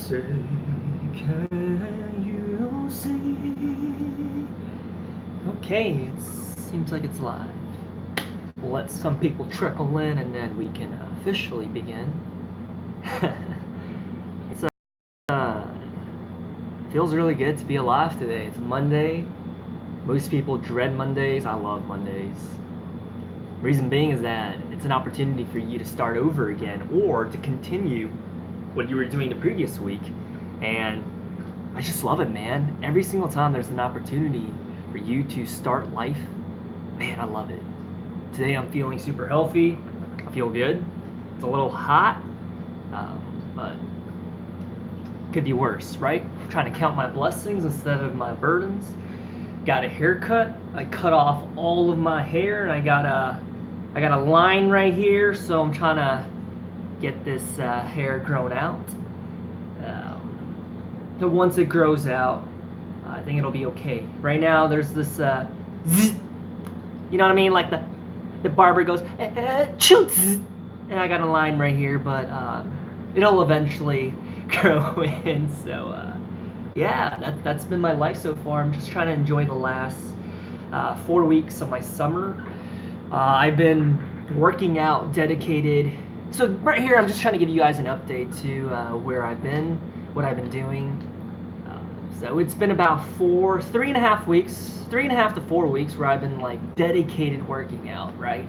Say, can you see? Okay, it seems like it's live. We'll let some people trickle in and then we can officially begin. it's feels really good to be alive today. It's Monday. Most people dread Mondays. I love Mondays. Reason being is that it's an opportunity for you to start over again or to continue what you were doing the previous week. And I just love it, man. Every single time there's an opportunity for you to start life, man, I love it. Today I'm feeling super healthy. I feel good. It's a little hot, but could be worse, right? I'm trying to count my blessings instead of my burdens. Got a haircut. I cut off all of my hair, and I got a line right here, so I'm trying to get this hair grown out. But once it grows out, I think it'll be okay. Right now, there's this zzz, you know what I mean? Like the barber goes, choo, and I got a line right here, but it'll eventually grow in. So yeah, that's been my life so far. I'm just trying to enjoy the last 4 weeks of my summer. I've been working out, dedicated. So right here, I'm just trying to give you guys an update to where I've been, what I've been doing. So it's been about 3.5 weeks, 3.5 to 4 weeks where I've been like dedicated working out, right?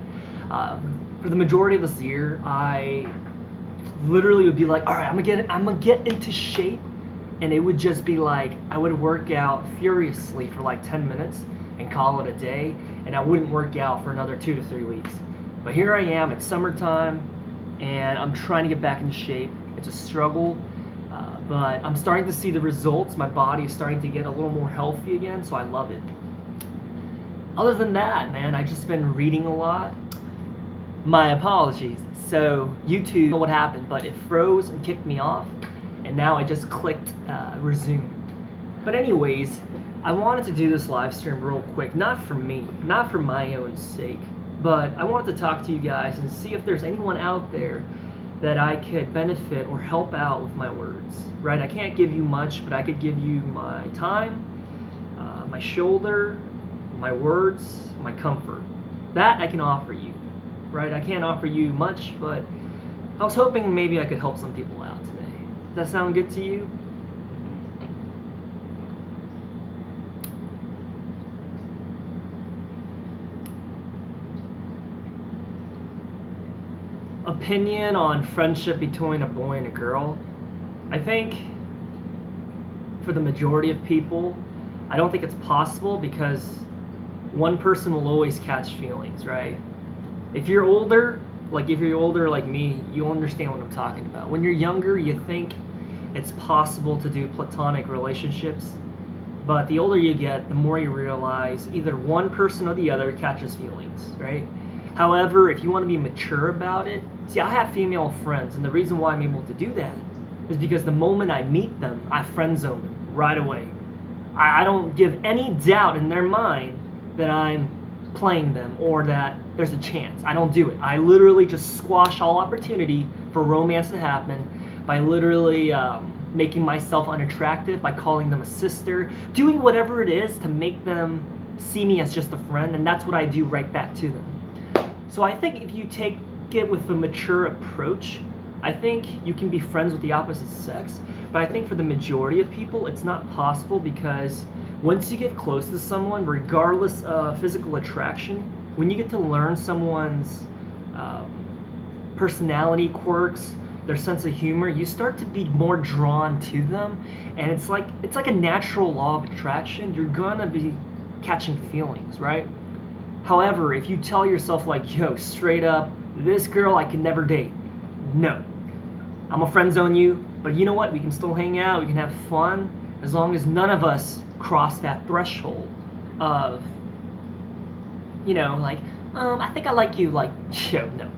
For the majority of this year, I literally would be like, all right, I'm gonna get into shape, and it would just be like I would work out furiously for like 10 minutes and call it a day, and I wouldn't work out for another 2 to 3 weeks. But here I am, it's summertime, and I'm trying to get back into shape. It's a struggle, but I'm starting to see the results. My body is starting to get a little more healthy again, so I love it. Other than that, man, I've just been reading a lot. My apologies. So YouTube, I don't know what happened, but it froze and kicked me off, and now I just clicked resume. But anyways, I wanted to do this live stream real quick, not for me, not for my own sake, but I wanted to talk to you guys and see if there's anyone out there that I could benefit or help out with my words, right? I can't give you much, but I could give you my time, my shoulder, my words, my comfort. That I can offer you, right? I can't offer you much, but I was hoping maybe I could help some people out today. Does that sound good to you? Opinion on friendship between a boy and a girl. I think for the majority of people, I don't think it's possible because one person will always catch feelings, right? If you're older like me, you'll understand what I'm talking about. When you're younger, you think it's possible to do platonic relationships, but the older you get, the more you realize either one person or the other catches feelings, right? However, if you want to be mature about it, see, I have female friends, and the reason why I'm able to do that is because the moment I meet them, I friend zone them right away. I don't give any doubt in their mind that I'm playing them or that there's a chance. I don't do it. I literally just squash all opportunity for romance to happen by literally making myself unattractive, by calling them a sister, doing whatever it is to make them see me as just a friend, and that's what I do right back to them. So I think if you take it with a mature approach, I think you can be friends with the opposite sex. But I think for the majority of people, it's not possible because once you get close to someone, regardless of physical attraction, when you get to learn someone's personality quirks, their sense of humor, you start to be more drawn to them, and it's like a natural law of attraction. You're gonna be catching feelings, right? However, if you tell yourself like, yo, straight up, this girl I can never date. No. I'm gonna friend zone you, but you know what? We can still hang out, we can have fun, as long as none of us cross that threshold of, you know, like, I think I like you, like, yo, no,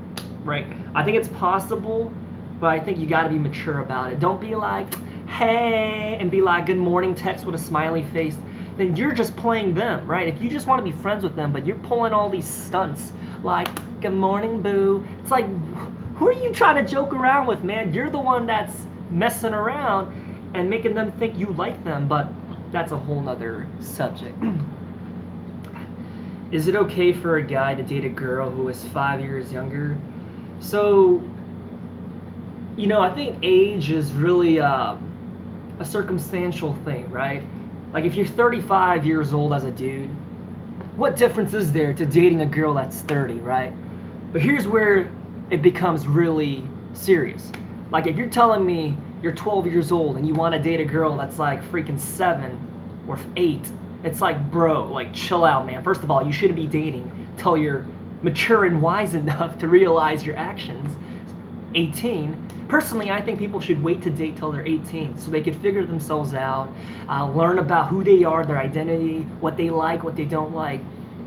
right? I think it's possible, but I think you gotta be mature about it. Don't be like, hey, and be like, good morning text with a smiley face. Then you're just playing them, right? If you just want to be friends with them, but you're pulling all these stunts, like, good morning, boo. It's like, who are you trying to joke around with, man? You're the one that's messing around, and making them think you like them, but that's a whole nother subject. Is it okay for a guy to date a girl who is 5 years younger? So, I think age is really a circumstantial thing, right? Like if you're 35 years old as a dude, what difference is there to dating a girl that's 30, right? But here's where it becomes really serious. Like if you're telling me you're 12 years old and you want to date a girl that's like freaking 7 or 8, it's like, bro, like chill out, man. First of all, you shouldn't be dating till you're mature and wise enough to realize your actions. 18. Personally, I think people should wait to date till they're 18 so they can figure themselves out, learn about who they are, their identity, what they like, what they don't like.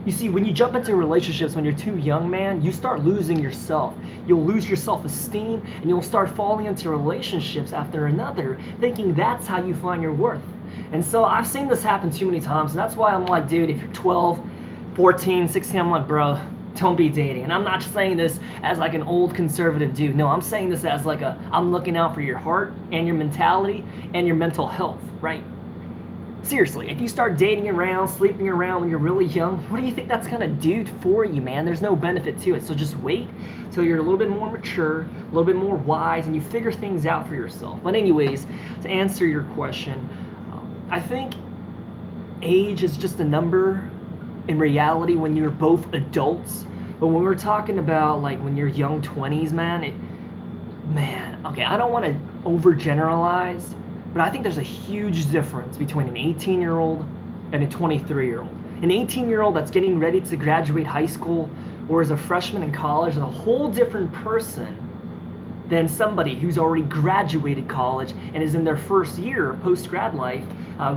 You see, when you jump into relationships when you're too young, man, you start losing yourself. You'll lose your self-esteem and you'll start falling into relationships after another, thinking that's how you find your worth. And so I've seen this happen too many times, and that's why I'm like, dude, if you're 12, 14, 16, I'm like, bro, don't be dating. And I'm not saying this as like an old conservative dude. No, I'm saying this as like I'm looking out for your heart and your mentality and your mental health, right? Seriously, if you start dating around, sleeping around when you're really young, what do you think that's gonna do for you, man? There's no benefit to it. So just wait till you're a little bit more mature, a little bit more wise, and you figure things out for yourself. But anyways, to answer your question, I think age is just a number in reality when you're both adults. But when we're talking about like when you're young 20s, man, okay, I don't want to overgeneralize, but I think there's a huge difference between an 18-year-old and a 23-year-old. An 18-year-old that's getting ready to graduate high school or is a freshman in college is a whole different person than somebody who's already graduated college and is in their first year of post-grad life,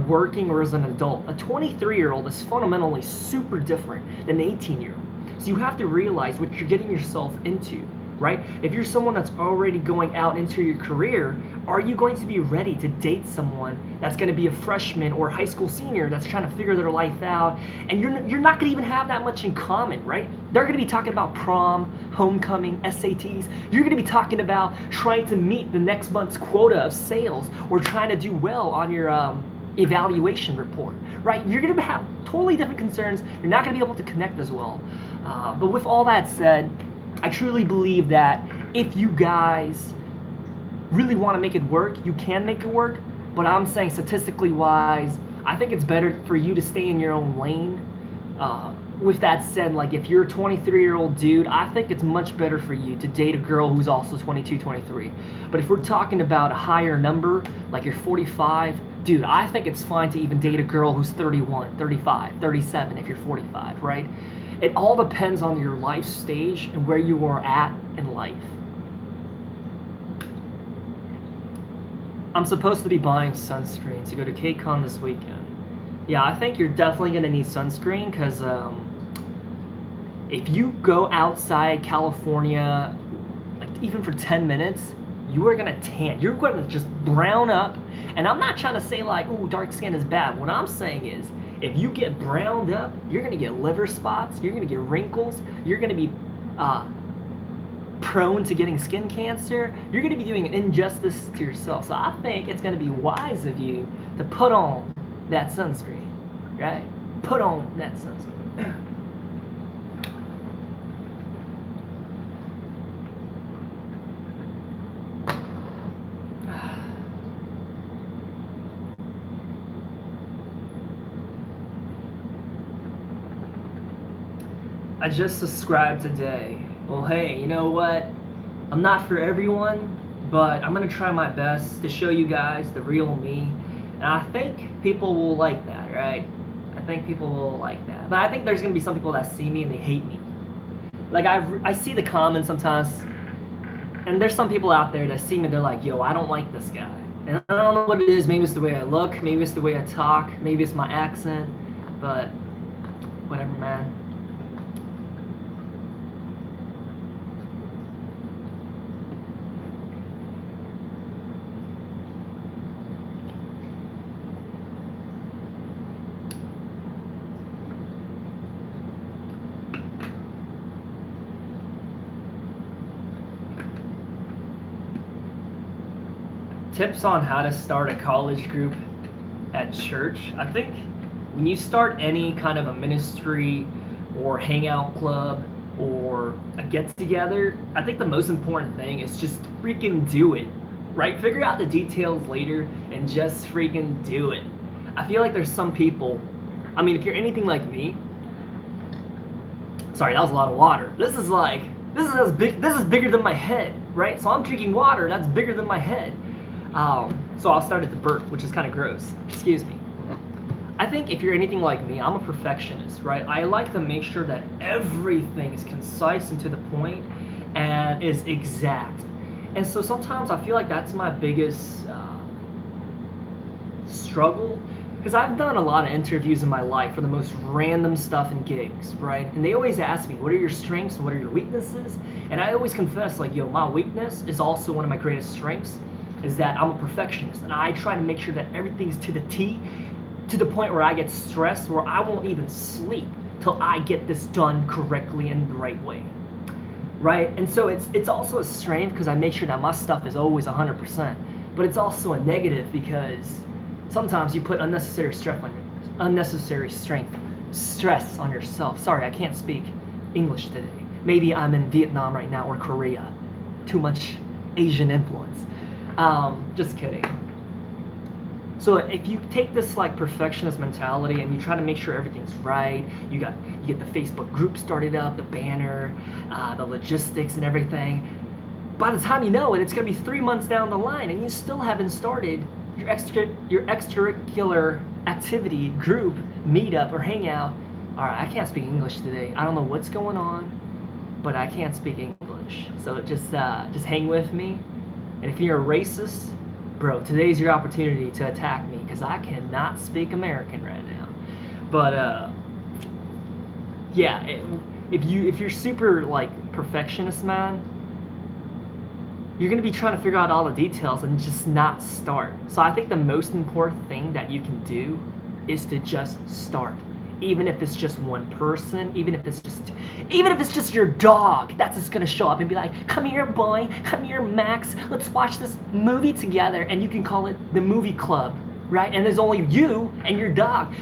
working or as an adult. A 23-year-old is fundamentally super different than an 18-year-old. So you have to realize what you're getting yourself into, right? If you're someone that's already going out into your career, are you going to be ready to date someone that's going to be a freshman or a high school senior that's trying to figure their life out? And you're not going to even have that much in common, right? They're going to be talking about prom, homecoming, SATs. You're going to be talking about trying to meet the next month's quota of sales or trying to do well on your evaluation report, right? You're going to have totally different concerns. You're not going to be able to connect as well. But with all that said, I truly believe that if you guys really want to make it work, you can make it work. But I'm saying statistically wise, I think it's better for you to stay in your own lane. With that said, like if you're a 23-year-old dude, I think it's much better for you to date a girl who's also 22, 23. But if we're talking about a higher number, like you're 45, dude, I think it's fine to even date a girl who's 31, 35, 37 if you're 45, right? It all depends on your life stage and where you are at in life. I'm supposed to be buying sunscreen to go to KCON this weekend. Yeah, I think you're definitely going to need sunscreen because if you go outside California, like even for 10 minutes, you are going to tan. You're going to just brown up. And I'm not trying to say like, oh, dark skin is bad. What I'm saying is, if you get browned up, you're going to get liver spots, you're going to get wrinkles, you're going to be prone to getting skin cancer, you're going to be doing an injustice to yourself. So I think it's going to be wise of you to put on that sunscreen, right? Put on that sunscreen. I just subscribed today. Well, hey, you know what? I'm not for everyone, but I'm gonna try my best to show you guys the real me. And I think people will like that, right? I think people will like that. But I think there's gonna be some people that see me and they hate me. Like I see the comments sometimes, and there's some people out there that see me, they're like, yo, I don't like this guy. And I don't know what it is, maybe it's the way I look, maybe it's the way I talk, maybe it's my accent, but whatever, man. Tips on how to start a college group at church. I think when you start any kind of a ministry or hangout club or a get together, I think the most important thing is just freaking do it, right? Figure out the details later and just freaking do it. I feel like there's some people, I mean, if you're anything like me, sorry, that was a lot of water. This is as big, this is bigger than my head, right? So I'm drinking water that's bigger than my head. So I'll start at the burp, which is kind of gross. Excuse me. I think if you're anything like me, I'm a perfectionist, right? I like to make sure that everything is concise and to the point and is exact. And so sometimes I feel like that's my biggest struggle, because I've done a lot of interviews in my life for the most random stuff and gigs, right? And they always ask me, what are your strengths and what are your weaknesses? And I always confess, like, yo, my weakness is also one of my greatest strengths, is that I'm a perfectionist. And I try to make sure that everything's to the T, to the point where I get stressed, where I won't even sleep till I get this done correctly and the right way, right? And so it's also a strength because I make sure that my stuff is always 100%, but it's also a negative because sometimes you put unnecessary stress on yourself. Sorry, I can't speak English today. Maybe I'm in Vietnam right now or Korea. Too much Asian influence. Just kidding. So if you take this like perfectionist mentality and you try to make sure everything's right, you get the Facebook group started up, the banner, the logistics and everything. By the time you know it, it's gonna be 3 months down the line and you still haven't started your extracurricular activity, group, meetup, or hangout. All right, I can't speak English today. I don't know what's going on, but I can't speak English. So just hang with me. And if you're a racist, bro, today's your opportunity to attack me because I cannot speak American right now. But yeah, if you're super like perfectionist, man, you're gonna be trying to figure out all the details and just not start. So I think the most important thing that you can do is to just start. Even if it's just one person, even if it's just your dog, that's just gonna show up and be like, come here, boy, come here, Max, let's watch this movie together, and you can call it the movie club, right? And there's only you and your dog.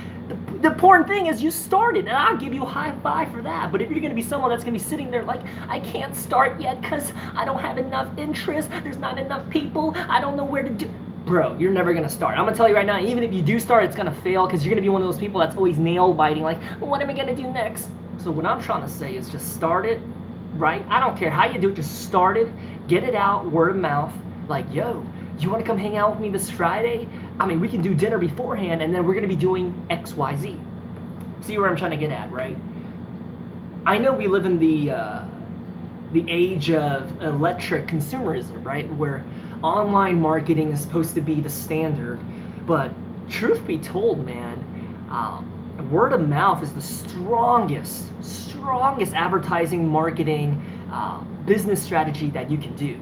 The important thing is you started, and I'll give you a high five for that. But if you're gonna be someone that's gonna be sitting there like, I can't start yet because I don't have enough interest, there's not enough people, I don't know where to do. Bro, you're never gonna start. I'm gonna tell you right now, even if you do start, it's gonna fail because you're gonna be one of those people that's always nail biting, like, what am I gonna do next? So what I'm trying to say is just start it, right? I don't care how you do it, just start it, get it out, word of mouth, like, yo, you wanna come hang out with me this Friday? I mean, we can do dinner beforehand and then we're gonna be doing X, Y, Z. See where I'm trying to get at, right? I know we live in the age of electric consumerism, right? Where online marketing is supposed to be the standard, but truth be told, man, word of mouth is the strongest advertising, marketing, business strategy that you can do.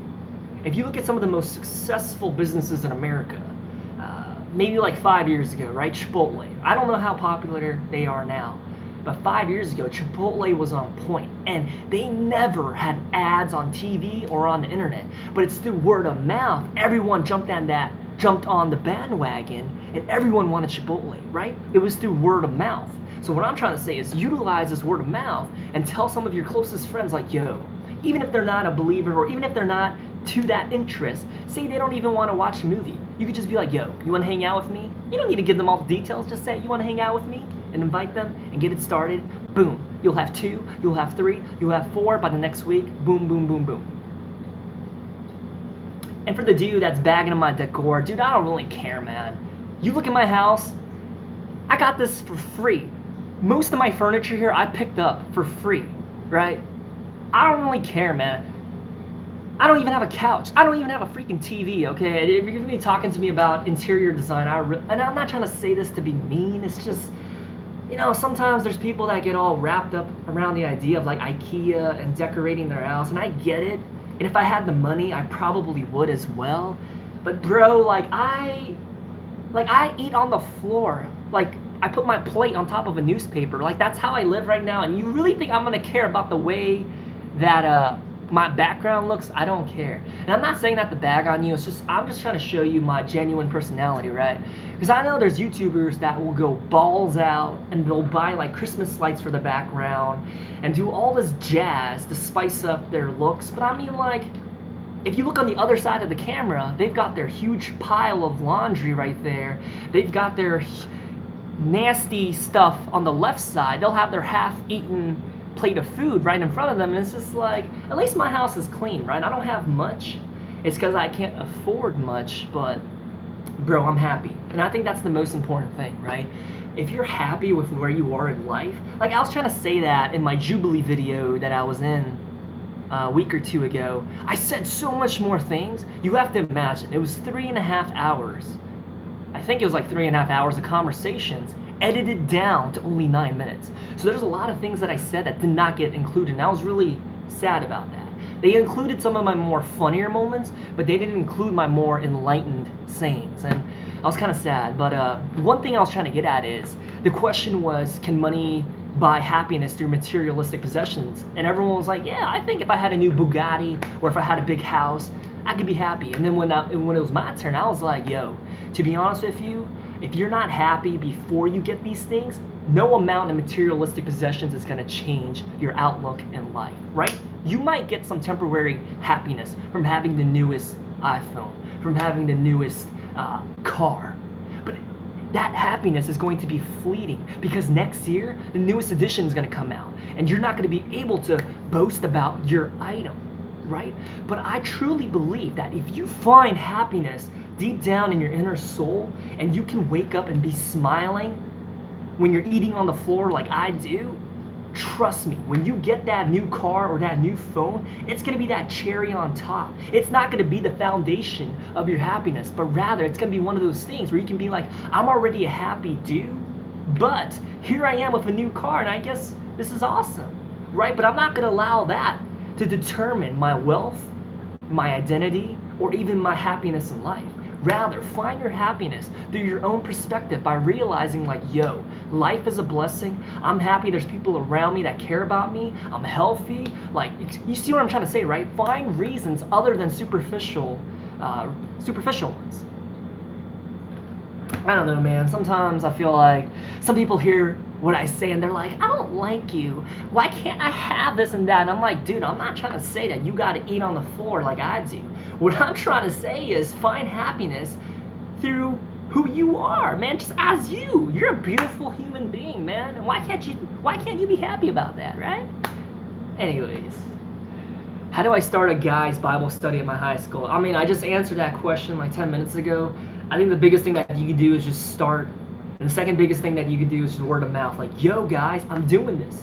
If you look at some of the most successful businesses in America, maybe like 5 years ago, right? Chipotle. I don't know how popular they are now, but 5 years ago, Chipotle was on point, and they never had ads on TV or on the internet. But it's through word of mouth. Everyone jumped on the bandwagon, and everyone wanted Chipotle, right? It was through word of mouth. So what I'm trying to say is utilize this word of mouth and tell some of your closest friends, like, yo, even if they're not a believer or even if they're not to that interest, say they don't even want to watch a movie. You could just be like, yo, you want to hang out with me? You don't need to give them all the details. Just say, you want to hang out with me? And invite them and get it started. Boom. You'll have 2, you'll have 3, you'll have 4 by the next week. Boom, boom, boom, boom. And for the dude that's bagging on my decor, dude, I don't really care, man. You look at my house, I got this for free. Most of my furniture here I picked up for free, right? I don't really care, man. I don't even have a couch. I don't even have a freaking TV, okay? If you're gonna be talking to me about interior design, and I'm not trying to say this to be mean, it's just, you know, sometimes there's people that get all wrapped up around the idea of like IKEA and decorating their house, and I get it. And if I had the money, I probably would as well. But bro, like I eat on the floor. Like I put my plate on top of a newspaper. Like that's how I live right now. And you really think I'm gonna care about the way that my background looks, I don't care. And I'm not saying that to bag on you. It's just I'm just trying to show you my genuine personality, right? Because I know there's YouTubers that will go balls out and they'll buy like Christmas lights for the background and do all this jazz to spice up their looks. But I mean, like, if you look on the other side of the camera, they've got their huge pile of laundry right there. They've got their nasty stuff on the left side. They'll have their half-eaten plate of food right in front of them, and it's just like, at least my house is clean, right? I don't have much. It's because I can't afford much, but bro, I'm happy. And I think that's the most important thing, right? If you're happy with where you are in life, like I was trying to say that in my Jubilee video that I was in a week or two ago, I said so much more things. You have to imagine, it was 3.5 hours. I think it was like 3.5 hours of conversations, edited down to only 9 minutes. So there's a lot of things that I said that did not get included, and I was really sad about that. They included some of my more funnier moments, but they didn't include my more enlightened sayings, and I was kind of sad. But one thing I was trying to get at is, the question was, can money buy happiness through materialistic possessions? And everyone was like, yeah, I think if I had a new Bugatti, or if I had a big house, I could be happy. And then when it was my turn, I was like, yo, to be honest with you, if you're not happy before you get these things, no amount of materialistic possessions is going to change your outlook in life, right? You might get some temporary happiness from having the newest iPhone, from having the newest car, but that happiness is going to be fleeting, because next year the newest edition is going to come out and you're not going to be able to boast about your item, right? But I truly believe that if you find happiness deep down in your inner soul, and you can wake up and be smiling when you're eating on the floor like I do, trust me, when you get that new car or that new phone, it's going to be that cherry on top. It's not going to be the foundation of your happiness, but rather it's going to be one of those things where you can be like, I'm already a happy dude, but here I am with a new car, and I guess this is awesome, right? But I'm not going to allow that to determine my wealth, my identity, or even my happiness in life. Rather, find your happiness through your own perspective by realizing, like, yo, life is a blessing. I'm happy there's people around me that care about me. I'm healthy. Like, you see what I'm trying to say, right? Find reasons other than superficial ones. I don't know, man. Sometimes I feel like some people hear what I say and they're like, I don't like you. Why can't I have this and that? And I'm like, dude, I'm not trying to say that you got to eat on the floor like I do. What I'm trying to say is find happiness through who you are, man, just as you. You're a beautiful human being, man. And why can't you be happy about that, right? Anyways, how do I start a guy's Bible study at my high school? I mean, I just answered that question like 10 minutes ago. I think the biggest thing that you can do is just start. And the second biggest thing that you can do is just word of mouth. Like, yo, guys, I'm doing this.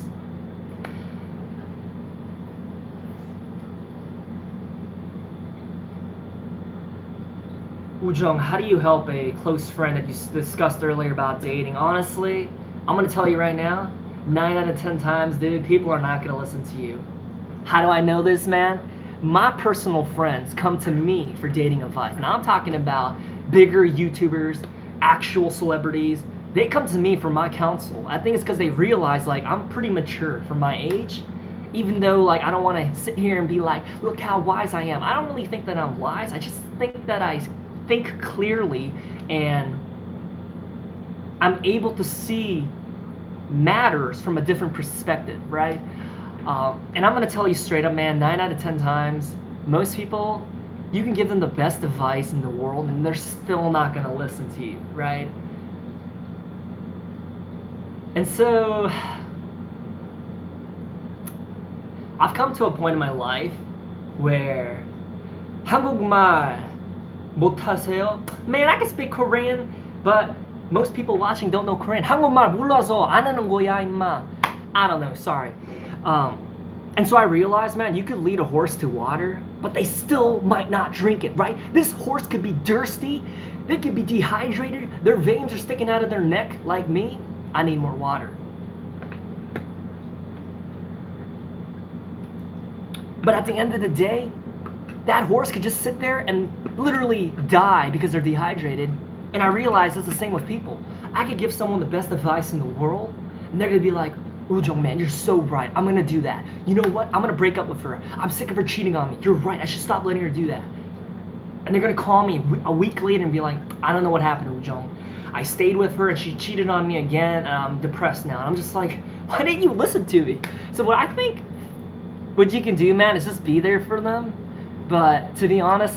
Woojung, how do you help a close friend that you discussed earlier about dating? Honestly, I'm going to tell you right now, 9 out of 10 times, dude, people are not going to listen to you. How do I know this, man? My personal friends come to me for dating advice. Now, I'm talking about bigger YouTubers, actual celebrities. They come to me for my counsel. I think it's because they realize, like, I'm pretty mature for my age. Even though, like, I don't want to sit here and be like, look how wise I am. I don't really think that I'm wise. I just think that I think clearly, and I'm able to see matters from a different perspective, right? And I'm going to tell you straight up, man, 9 out of 10 times, most people, you can give them the best advice in the world and they're still not going to listen to you, right? And so I've come to a point in my life where 한국말 못하세요? Man, I can speak Korean, but most people watching don't know Korean. 한국말 몰라서 안 하는 거야, 임마. I don't know, sorry. And so I realized, man, you could lead a horse to water, but they still might not drink it, right? This horse could be thirsty, they could be dehydrated, their veins are sticking out of their neck like me. I need more water. But at the end of the day, that horse could just sit there and literally die because they're dehydrated. And I realize it's the same with people. I could give someone the best advice in the world, and they're gonna be like, Ujong, man, you're so right. I'm gonna do that. You know what? I'm gonna break up with her. I'm sick of her cheating on me. You're right. I should stop letting her do that. And they're gonna call me a week later and be like, I don't know what happened, Ujong. I stayed with her and she cheated on me again, and I'm depressed now. And I'm just like, why didn't you listen to me? So what I think what you can do, man, is just be there for them. But to be honest,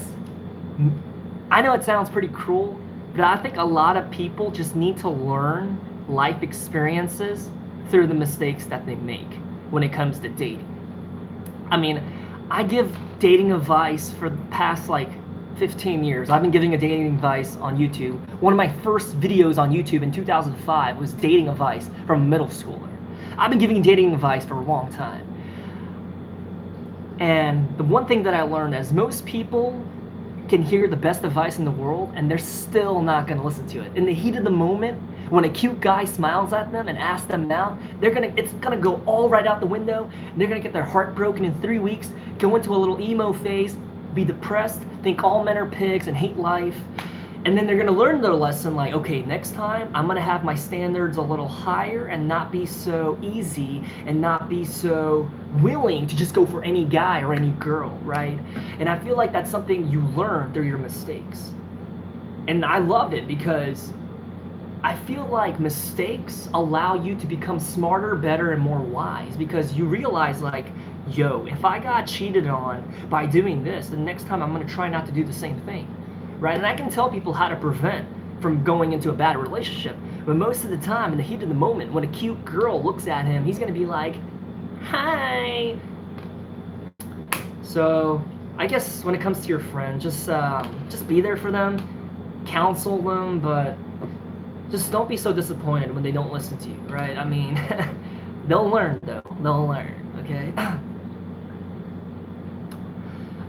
I know it sounds pretty cruel, but I think a lot of people just need to learn life experiences through the mistakes that they make when it comes to dating. I mean, I give dating advice for the past like 15 years. I've been giving a dating advice on YouTube. One of my first videos on YouTube in 2005 was dating advice from a middle schooler. I've been giving dating advice for a long time. And the one thing that I learned is most people can hear the best advice in the world and they're still not going to listen to it. In the heat of the moment, when a cute guy smiles at them and asks them out, it's gonna go all right out the window. And they're gonna get their heart broken in 3 weeks, go into a little emo phase, be depressed, think all men are pigs and hate life. And then they're gonna learn their lesson like, okay, next time I'm gonna have my standards a little higher and not be so easy and not be so willing to just go for any guy or any girl, right? And I feel like that's something you learn through your mistakes. And I love it because I feel like mistakes allow you to become smarter, better, and more wise because you realize like, yo, if I got cheated on by doing this, the next time I'm gonna try not to do the same thing, right? And I can tell people how to prevent from going into a bad relationship, but most of the time, in the heat of the moment, when a cute girl looks at him, he's gonna be like, hi. So I guess when it comes to your friend, just be there for them, counsel them, but just don't be so disappointed when they don't listen to you, right? I mean, they'll learn though. They'll learn, okay?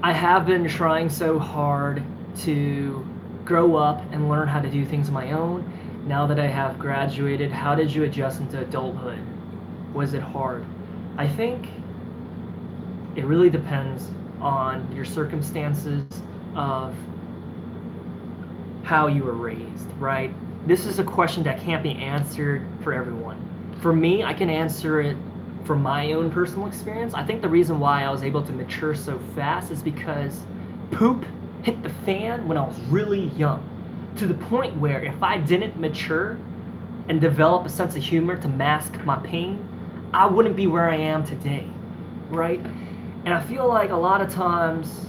I have been trying so hard to grow up and learn how to do things on my own. Now that I have graduated, how did you adjust into adulthood? Was it hard? I think it really depends on your circumstances of how you were raised, right? This is a question that can't be answered for everyone. For me, I can answer it from my own personal experience. I think the reason why I was able to mature so fast is because poop hit the fan when I was really young, to the point where if I didn't mature and develop a sense of humor to mask my pain, I wouldn't be where I am today, right? And I feel like a lot of times,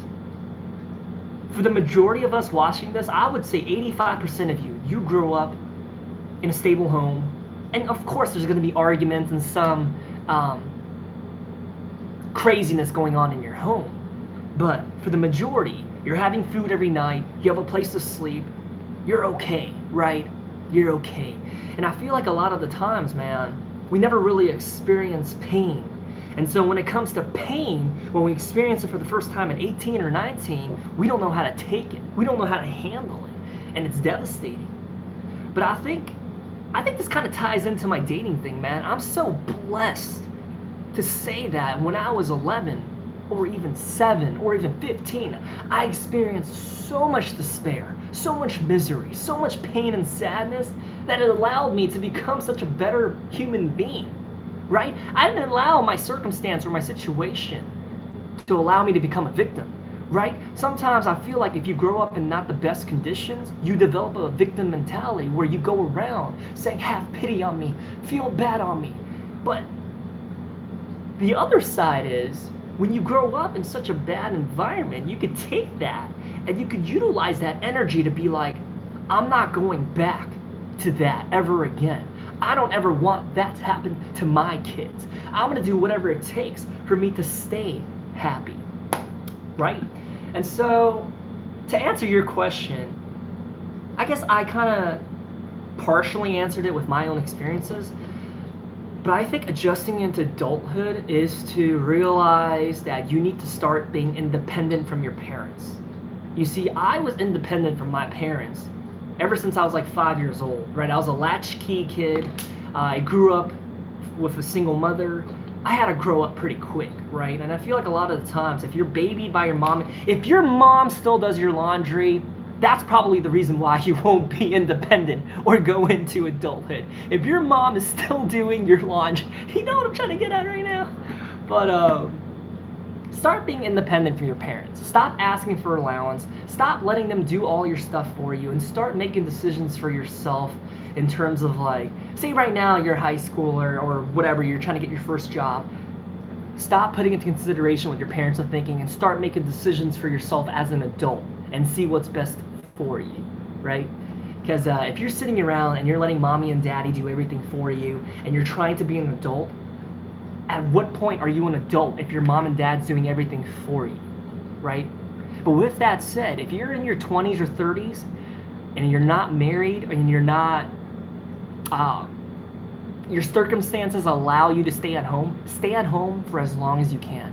for the majority of us watching this, I would say 85% of you grew up in a stable home. And of course, there's going to be arguments and some craziness going on in your home. But for the majority, you're having food every night, you have a place to sleep, you're okay, right? You're okay. And I feel like a lot of the times, man, we never really experience pain. And so when it comes to pain, when we experience it for the first time at 18 or 19, we don't know how to take it. We don't know how to handle it. And it's devastating. But I think this kind of ties into my dating thing, man. I'm so blessed to say that when I was 11 or even 7 or even 15, I experienced so much despair, so much misery, so much pain and sadness that it allowed me to become such a better human being. Right? I didn't allow my circumstance or my situation to allow me to become a victim, right? Sometimes I feel like if you grow up in not the best conditions, you develop a victim mentality where you go around saying, have pity on me, feel bad on me. But the other side is, when you grow up in such a bad environment, you could take that and you could utilize that energy to be like, I'm not going back to that ever again. I don't ever want that to happen to my kids. I'm going to do whatever it takes for me to stay happy, right? And so, to answer your question, I guess I kind of partially answered it with my own experiences, but I think adjusting into adulthood is to realize that you need to start being independent from your parents. You see, I was independent from my parents ever since I was like 5 years old, right? I was a latchkey kid. I grew up with a single mother. I had to grow up pretty quick, right? And I feel like a lot of the times, if you're babied by your mom, if your mom still does your laundry, That's probably the reason why you won't be independent or go into adulthood. If your mom is still doing your laundry, you know what I'm trying to get at right now? But start being independent from your parents. Stop asking for allowance. Stop letting them do all your stuff for you, and start making decisions for yourself in terms of, like, say right now you're a high schooler or whatever, you're trying to get your first job. Stop putting into consideration what your parents are thinking and start making decisions for yourself as an adult and see what's best for you, right? Because if you're sitting around and you're letting mommy and daddy do everything for you and you're trying to be an adult, at what point are you an adult if your mom and dad's doing everything for you, right? But with that said, if you're in your 20s or 30s and you're not married and you're not, your circumstances allow you to stay at home for as long as you can.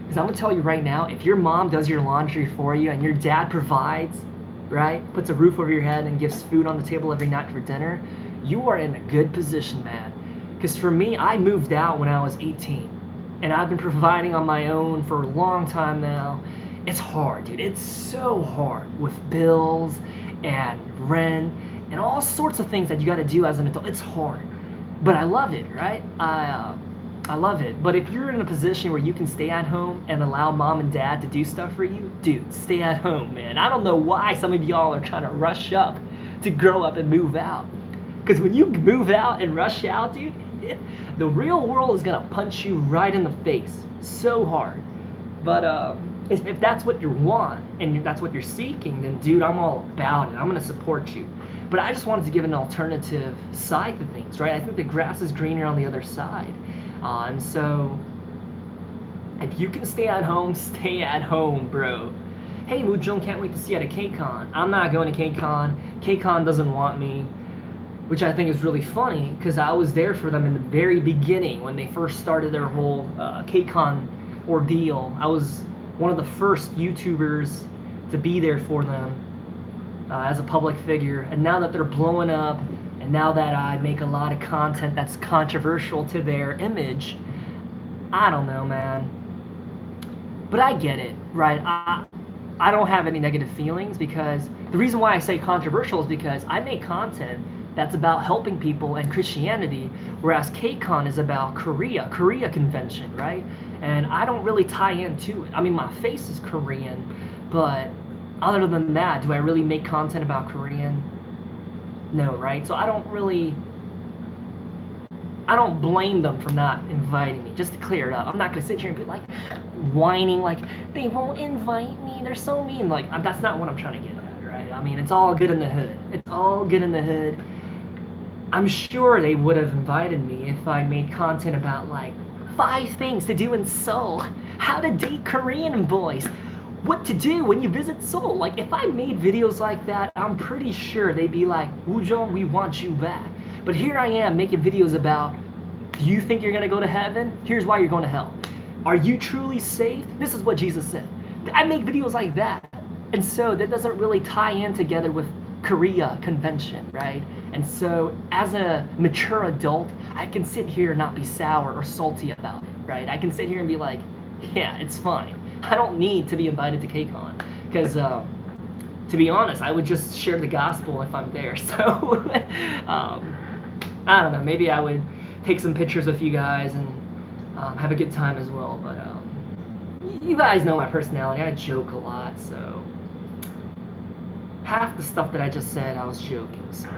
Because I'm gonna tell you right now, if your mom does your laundry for you and your dad provides, right, puts a roof over your head and gives food on the table every night for dinner, you are in a good position, man. Because for me, I moved out when I was 18, and I've been providing on my own for a long time now. It's hard, dude. It's so hard with bills and rent and all sorts of things that you got to do as an adult. It's hard, but I love it, right? I love it. But if you're in a position where you can stay at home and allow mom and dad to do stuff for you, dude, stay at home, man. I don't know why some of y'all are trying to rush up to grow up and move out. Because when you move out and rush out, dude, the real world is gonna punch you right in the face so hard. But if that's what you want and that's what you're seeking, then dude, I'm all about it. I'm gonna support you. But I just wanted to give an alternative side to things, right? I think the grass is greener on the other side. And so, if you can stay at home, bro. Hey, Woojung, can't wait to see you at a KCON. I'm not going to KCON. KCON doesn't want me, which I think is really funny because I was there for them in the very beginning when they first started their whole KCON ordeal. I was one of the first YouTubers to be there for them as a public figure. And now that they're blowing up, and now that I make a lot of content that's controversial to their image, I don't know, man. But I get it, right? I don't have any negative feelings because the reason why I say controversial is because I make content that's about helping people and Christianity, whereas KCON is about Korea convention, right? And I don't really tie into it. I mean, my face is Korean, but other than that, do I really make content about Korean? No, right? So I don't blame them for not inviting me, just to clear it up. I'm not gonna sit here and be like whining like they won't invite me, they're so mean. Like, that's not what I'm trying to get at, right? I mean, it's all good in the hood. It's all good in the hood. I'm sure they would have invited me if I made content about like 5 things to do in Seoul, how to date Korean boys, what to do when you visit Seoul. Like, if I made videos like that, I'm pretty sure they'd be like, Woojong, we want you back. But here I am making videos about, do you think you're gonna go to heaven? Here's why you're going to hell. Are you truly saved? This is what Jesus said. I make videos like that. And so that doesn't really tie in together with Korea convention, right? And so as a mature adult, I can sit here and not be sour or salty about it, right? I can sit here and be like, yeah, it's fine. I don't need to be invited to KCON because, to be honest, I would just share the gospel if I'm there. So, I don't know. Maybe I would take some pictures with you guys and have a good time as well. But you guys know my personality. I joke a lot, so half the stuff that I just said, I was joking. So.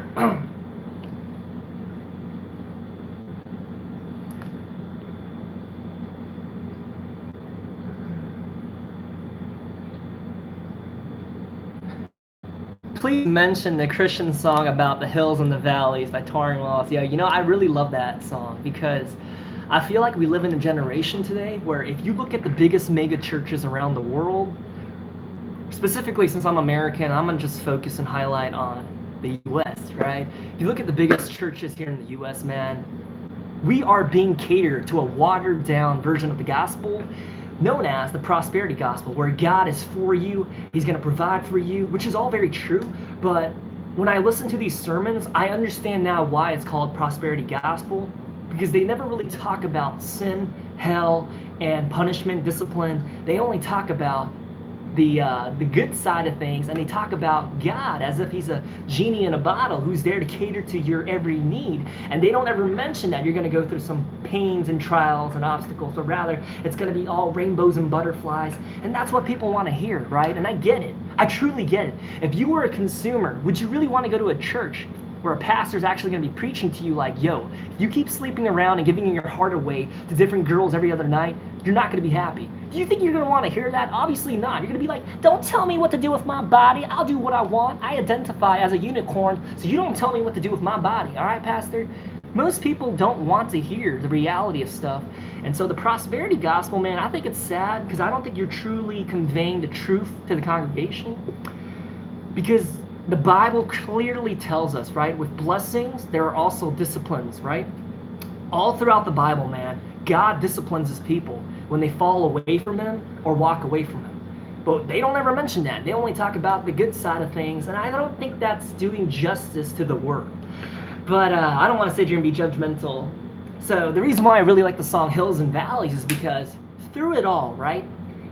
Please mention the Christian song about the hills and the valleys by Touring Lost. Yeah, you know, I really love that song because I feel like we live in a generation today where if you look at the biggest mega churches around the world, specifically since I'm American, I'm gonna just focus and highlight on the US, right? If you look at the biggest churches here in the US, man, we are being catered to a watered down version of the gospel known as the prosperity gospel, where God is for you, he's going to provide for you, which is all very true. But when I listen to these sermons, I understand now why it's called prosperity gospel, because they never really talk about sin, hell, and punishment, discipline. They only talk about the good side of things, and they talk about God as if he's a genie in a bottle who's there to cater to your every need. And they don't ever mention that you're going to go through some pains and trials and obstacles, but rather it's going to be all rainbows and butterflies. And that's what people want to hear, right? And I get it. I truly get it. If you were a consumer, would you really want to go to a church where a pastor's actually going to be preaching to you like, yo, if you keep sleeping around and giving your heart away to different girls every other night, you're not going to be happy? Do you think you're going to want to hear that? Obviously not. You're going to be like, don't tell me what to do with my body. I'll do what I want. I identify as a unicorn, so you don't tell me what to do with my body. All right, Pastor? Most people don't want to hear the reality of stuff. And so the prosperity gospel, man, I think it's sad because I don't think you're truly conveying the truth to the congregation. Because the Bible clearly tells us, right, with blessings, there are also disciplines, right? All throughout the Bible, man, God disciplines his people when they fall away from him or walk away from him. But they don't ever mention that. They only talk about the good side of things, and I don't think that's doing justice to the word. But I don't want to sit here and be judgmental. So the reason why I really like the song Hills and Valleys is because through it all, right,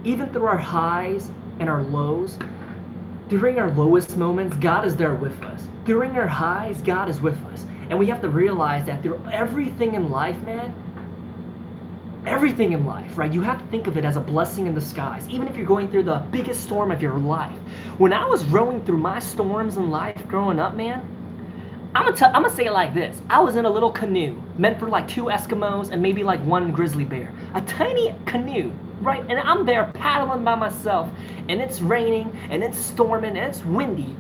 even through our highs and our lows, during our lowest moments, God is there with us. During our highs, God is with us. And we have to realize that through everything in life, man, everything in life, right, you have to think of it as a blessing in disguise, even if you're going through the biggest storm of your life. When I was rowing through my storms in life growing up, man, I'm gonna say it like this. I was in a little canoe meant for like 2 Eskimos and maybe like 1 grizzly bear. A tiny canoe, right? And I'm there paddling by myself, and it's raining, and it's storming, and it's windy.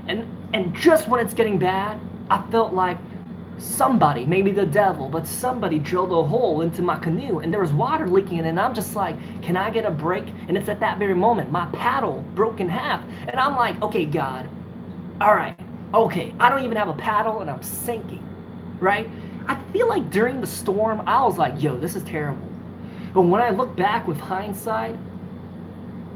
And just when it's getting bad, I felt like somebody, maybe the devil, but somebody drilled a hole into my canoe, and there was water leaking in it, and I'm just like, can I get a break? And it's at that very moment, my paddle broke in half, and I'm like, okay, God, all right, okay, I don't even have a paddle, and I'm sinking, right? I feel like during the storm, I was like, yo, this is terrible. But when I look back with hindsight,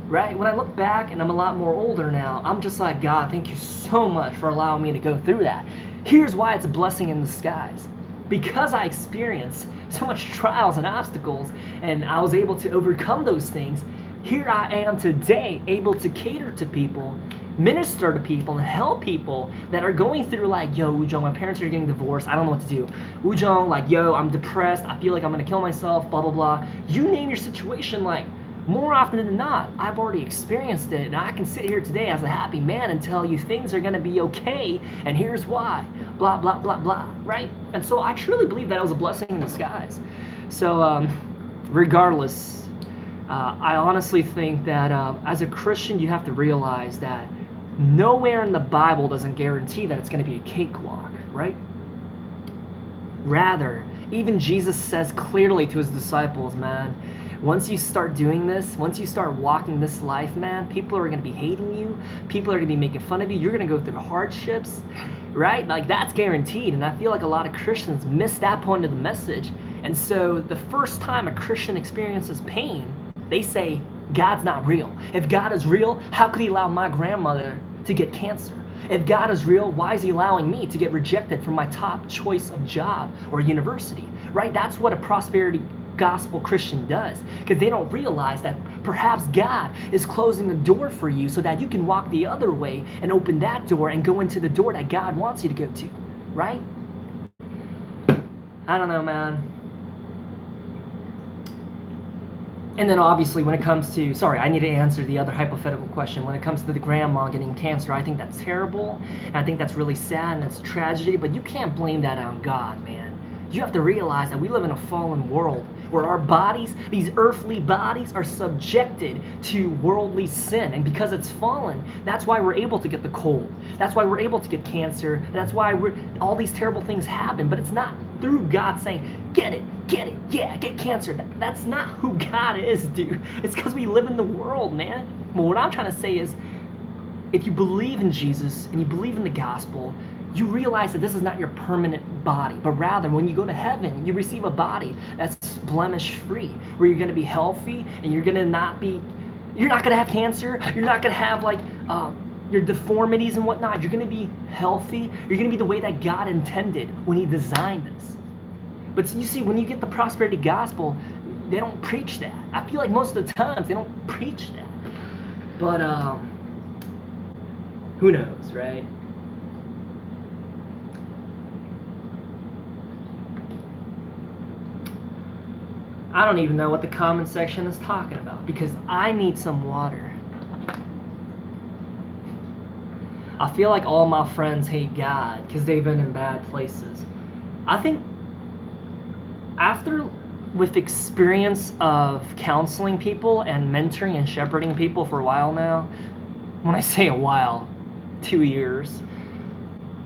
right, when I look back, and I'm a lot more older now, I'm just like, God, thank you so much for allowing me to go through that. Here's why it's a blessing in disguise. Because I experienced so much trials and obstacles, and I was able to overcome those things, here I am today able to cater to people, minister to people, and help people that are going through like, yo, Woo-Jung, my parents are getting divorced, I don't know what to do. Woo-Jung, like, yo, I'm depressed, I feel like I'm gonna kill myself, blah, blah, blah. You name your situation, like, more often than not, I've already experienced it, and I can sit here today as a happy man and tell you things are going to be okay, and here's why, blah, blah, blah, blah, right? And so I truly believe that it was a blessing in disguise. So regardless, I honestly think that as a Christian, you have to realize that nowhere in the Bible doesn't guarantee that it's going to be a cakewalk, right? Rather, even Jesus says clearly to his disciples, man, once you start doing this, once you start walking this life, man, people are going to be hating you. People are going to be making fun of you. You're going to go through hardships, right? Like, that's guaranteed. And I feel like a lot of Christians miss that point of the message. And so the first time a Christian experiences pain, they say, God's not real. If God is real, how could he allow my grandmother to get cancer? If God is real, why is he allowing me to get rejected from my top choice of job or university, right? That's what a prosperity gospel Christian does, because they don't realize that perhaps God is closing the door for you so that you can walk the other way and open that door and go into the door that God wants you to go to, right? I don't know, man. And then obviously when it comes to, sorry, I need to answer the other hypothetical question. When it comes to the grandma getting cancer, I think that's terrible, and I think that's really sad, and it's a tragedy, but you can't blame that on God, man. You have to realize that we live in a fallen world where our bodies, these earthly bodies, are subjected to worldly sin. And because it's fallen, that's why we're able to get the cold. That's why we're able to get cancer. And that's why all these terrible things happen. But it's not through God saying, get it, yeah, get cancer. That's not who God is, dude. It's because we live in the world, man. But what I'm trying to say is, if you believe in Jesus and you believe in the gospel, you realize that this is not your permanent body, but rather when you go to heaven, you receive a body that's blemish-free, where you're going to be healthy, and you're not going to have cancer, you're not going to have like your deformities and whatnot. You're going to be healthy, you're going to be the way that God intended when he designed us. But you see, when you get the prosperity gospel, they don't preach that. I feel like most of the times they don't preach that. But who knows, right? I don't even know what the comment section is talking about because I need some water. I feel like all my friends hate God because they've been in bad places. I think with experience of counseling people and mentoring and shepherding people for a while now, when I say a while, 2 years,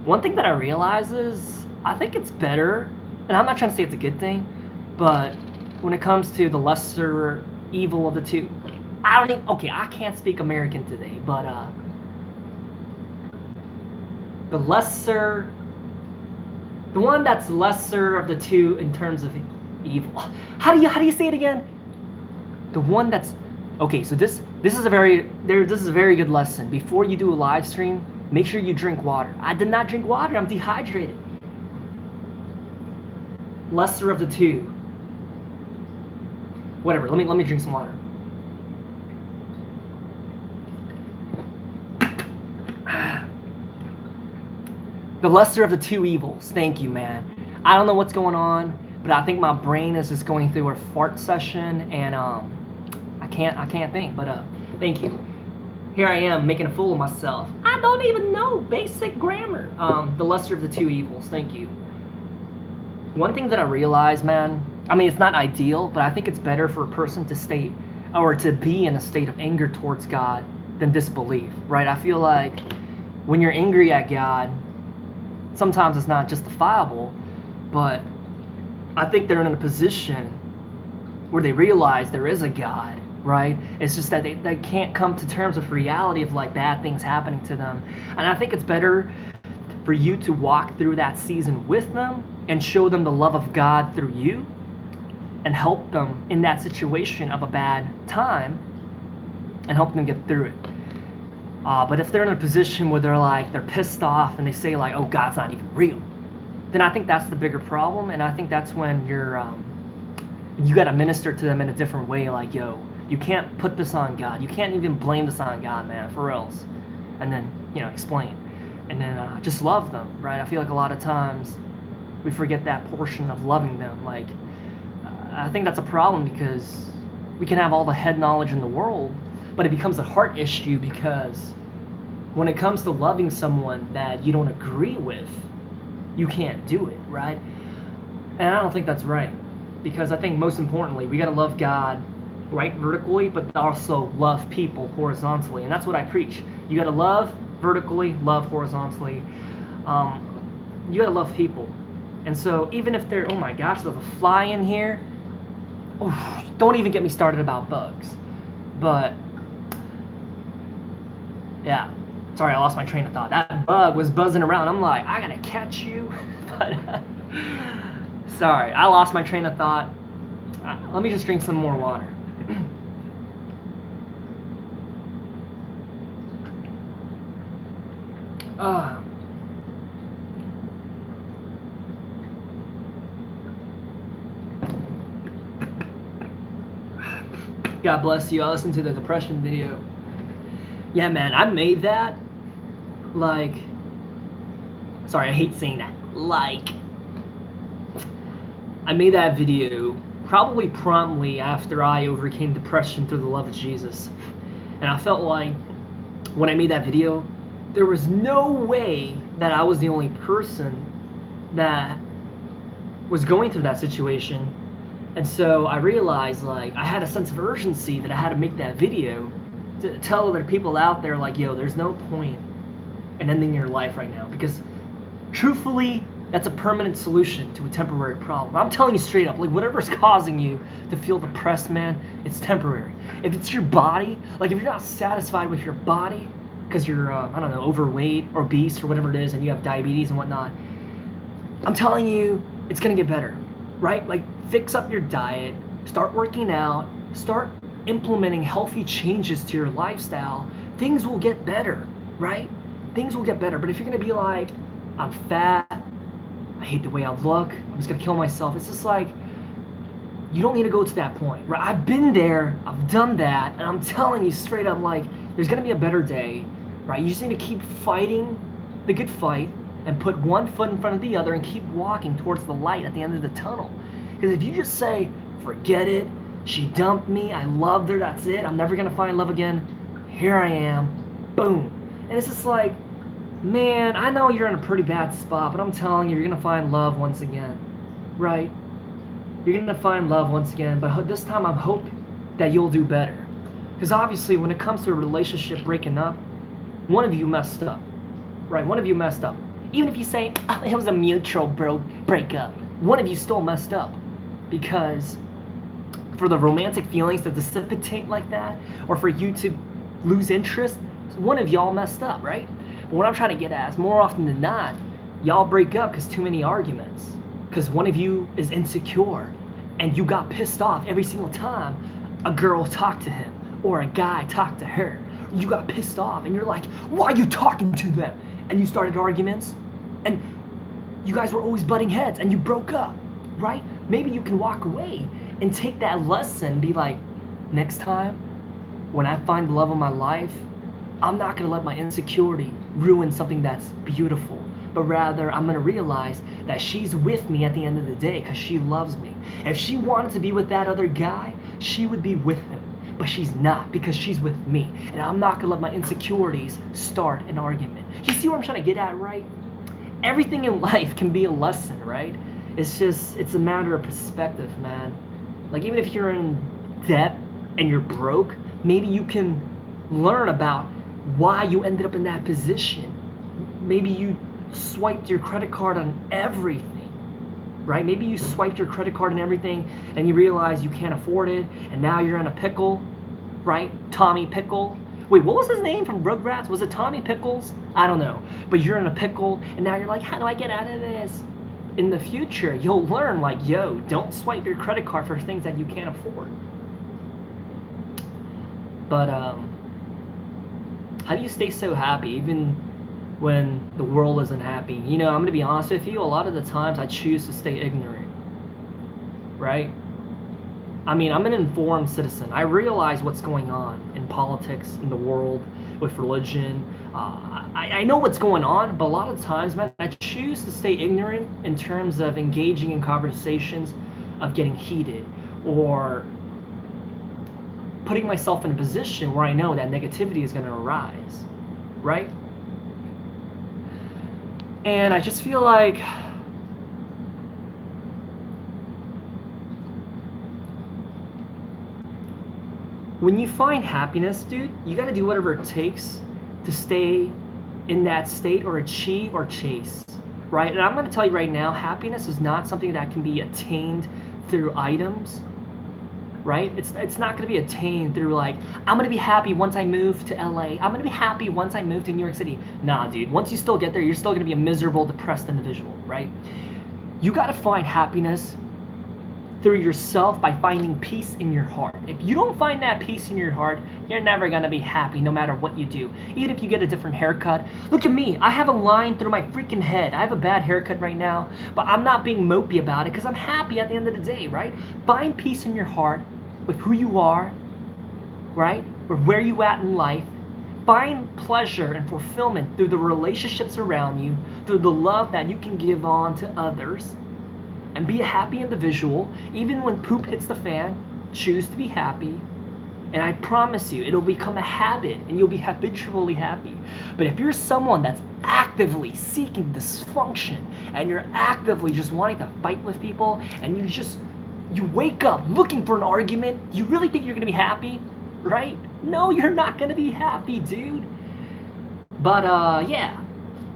one thing that I realize is I think it's better, and I'm not trying to say it's a good thing, but when it comes to the lesser evil of the two, I can't speak American today, but the one that's lesser of the two in terms of evil. How do you say it again? The one that's okay. So this is a very good lesson. Before you do a live stream, make sure you drink water. I did not drink water. I'm dehydrated. Lesser of the two. Whatever. Let me drink some water. The lesser of the two evils. Thank you, man. I don't know what's going on, but I think my brain is just going through a fart session, and I can't think. But thank you. Here I am making a fool of myself. I don't even know basic grammar. The lesser of the two evils. Thank you. One thing that I realized, man. I mean, it's not ideal, but I think it's better for a person to be in a state of anger towards God than disbelief, right? I feel like when you're angry at God, sometimes it's not justifiable, but I think they're in a position where they realize there is a God, right? It's just that they can't come to terms with reality of like bad things happening to them. And I think it's better for you to walk through that season with them and show them the love of God through you and help them in that situation of a bad time and help them get through it. But if they're in a position where they're pissed off and they say like, oh, God's not even real, then I think that's the bigger problem. And I think that's when you got to minister to them in a different way. Like, yo, you can't put this on God. You can't even blame this on God, man, for reals. And then, explain. And then just love them, right? I feel like a lot of times we forget that portion of loving them. Like, I think that's a problem because we can have all the head knowledge in the world, but it becomes a heart issue because when it comes to loving someone that you don't agree with, you can't do it, right? And I don't think that's right, because I think most importantly, we got to love God, right, vertically, but also love people horizontally, and that's what I preach. You got to love vertically, love horizontally. You got to love people. And so even if they're, oh my gosh, there's a fly in here. Oh, don't even get me started about bugs. But yeah, sorry, I lost my train of thought. That bug was buzzing around. I'm like, I gotta catch you. But sorry, I lost my train of thought. Let me just drink some more water. God bless you. I listened to the depression video. Yeah, man, I made that sorry, I hate saying that. I made that video probably promptly after I overcame depression through the love of Jesus. And I felt like when I made that video, there was no way that I was the only person that was going through that situation. And so I realized I had a sense of urgency that I had to make that video to tell other people out there yo, there's no point in ending your life right now, because truthfully, that's a permanent solution to a temporary problem. I'm telling you straight up, whatever's causing you to feel depressed, man, it's temporary. If it's your body, if you're not satisfied with your body because you're, I don't know, overweight or obese or whatever it is, and you have diabetes and whatnot, I'm telling you, it's gonna get better, right? Fix up your diet, start working out, start implementing healthy changes to your lifestyle. Things will get better, right? Things will get better. But if you're gonna be like, I'm fat, I hate the way I look, I'm just gonna kill myself, it's just you don't need to go to that point, right? I've been there, I've done that, and I'm telling you straight up, There's going to be a better day, right? You just need to keep fighting the good fight and put one foot in front of the other and keep walking towards the light at the end of the tunnel. Because if you just say, forget it, she dumped me, I loved her, that's it, I'm never going to find love again, here I am, boom. And it's just like, man, I know you're in a pretty bad spot, but I'm telling you, you're going to find love once again, right? You're going to find love once again, but this time I'm hoping that you'll do better. Because obviously, when it comes to a relationship breaking up, one of you messed up, right? One of you messed up. Even if you say, oh, it was a mutual breakup, one of you still messed up. Because for the romantic feelings to dissipate like that, or for you to lose interest, one of y'all messed up, right? But what I'm trying to get at is, more often than not, y'all break up because too many arguments. Because one of you is insecure, and you got pissed off every single time a girl talked to him, or a guy talked to her. You got pissed off, and you're like, why are you talking to them? And you started arguments, and you guys were always butting heads, and you broke up, right? Maybe you can walk away and take that lesson and be like, next time, when I find the love of my life, I'm not going to let my insecurity ruin something that's beautiful, but rather I'm going to realize that she's with me at the end of the day because she loves me. If she wanted to be with that other guy, she would be with him, but she's not because she's with me, and I'm not going to let my insecurities start an argument. You see what I'm trying to get at, right? Everything in life can be a lesson, right? It's a matter of perspective, man. Like, even if you're in debt and you're broke, maybe you can learn about why you ended up in that position. Maybe you swiped your credit card on everything, right? Maybe you swiped your credit card on everything and you realize you can't afford it, and now you're in a pickle, right? Tommy Pickle. Wait, what was his name from Rugrats? Was it Tommy Pickles? I don't know. But you're in a pickle, and now you're like, how do I get out of this? In the future, you'll learn, like, yo, don't swipe your credit card for things that you can't afford. But how do you stay so happy even when the world isn't happy? You know, I'm going to be honest with you, a lot of the times I choose to stay ignorant, right? I mean, I'm an informed citizen. I realize what's going on in politics, in the world, with religion. I know what's going on, but a lot of times, man, I choose to stay ignorant in terms of engaging in conversations of getting heated, or putting myself in a position where I know that negativity is going to arise, right? And I just feel like when you find happiness, dude, you got to do whatever it takes to stay in that state, or achieve, or chase, right? And I'm going to tell you right now, happiness is not something that can be attained through items, right? It's not going to be attained through, like, I'm going to be happy once I move to LA. I'm going to be happy once I move to New York City. Nah, dude. Once you still get there, you're still going to be a miserable, depressed individual, right? You got to find happiness through yourself by finding peace in your heart. If you don't find that peace in your heart, you're never going to be happy no matter what you do. Even if you get a different haircut. Look at me. I have a line through my freaking head. I have a bad haircut right now, but I'm not being mopey about it because I'm happy at the end of the day, right? Find peace in your heart with who you are, right? Or where you at in life. Find pleasure and fulfillment through the relationships around you, through the love that you can give on to others. And be a happy individual. Even when poop hits the fan, choose to be happy. And I promise you, it'll become a habit and you'll be habitually happy. But if you're someone that's actively seeking dysfunction, and you're actively just wanting to fight with people, and you wake up looking for an argument, you really think you're going to be happy, right? No, you're not going to be happy, dude. But yeah.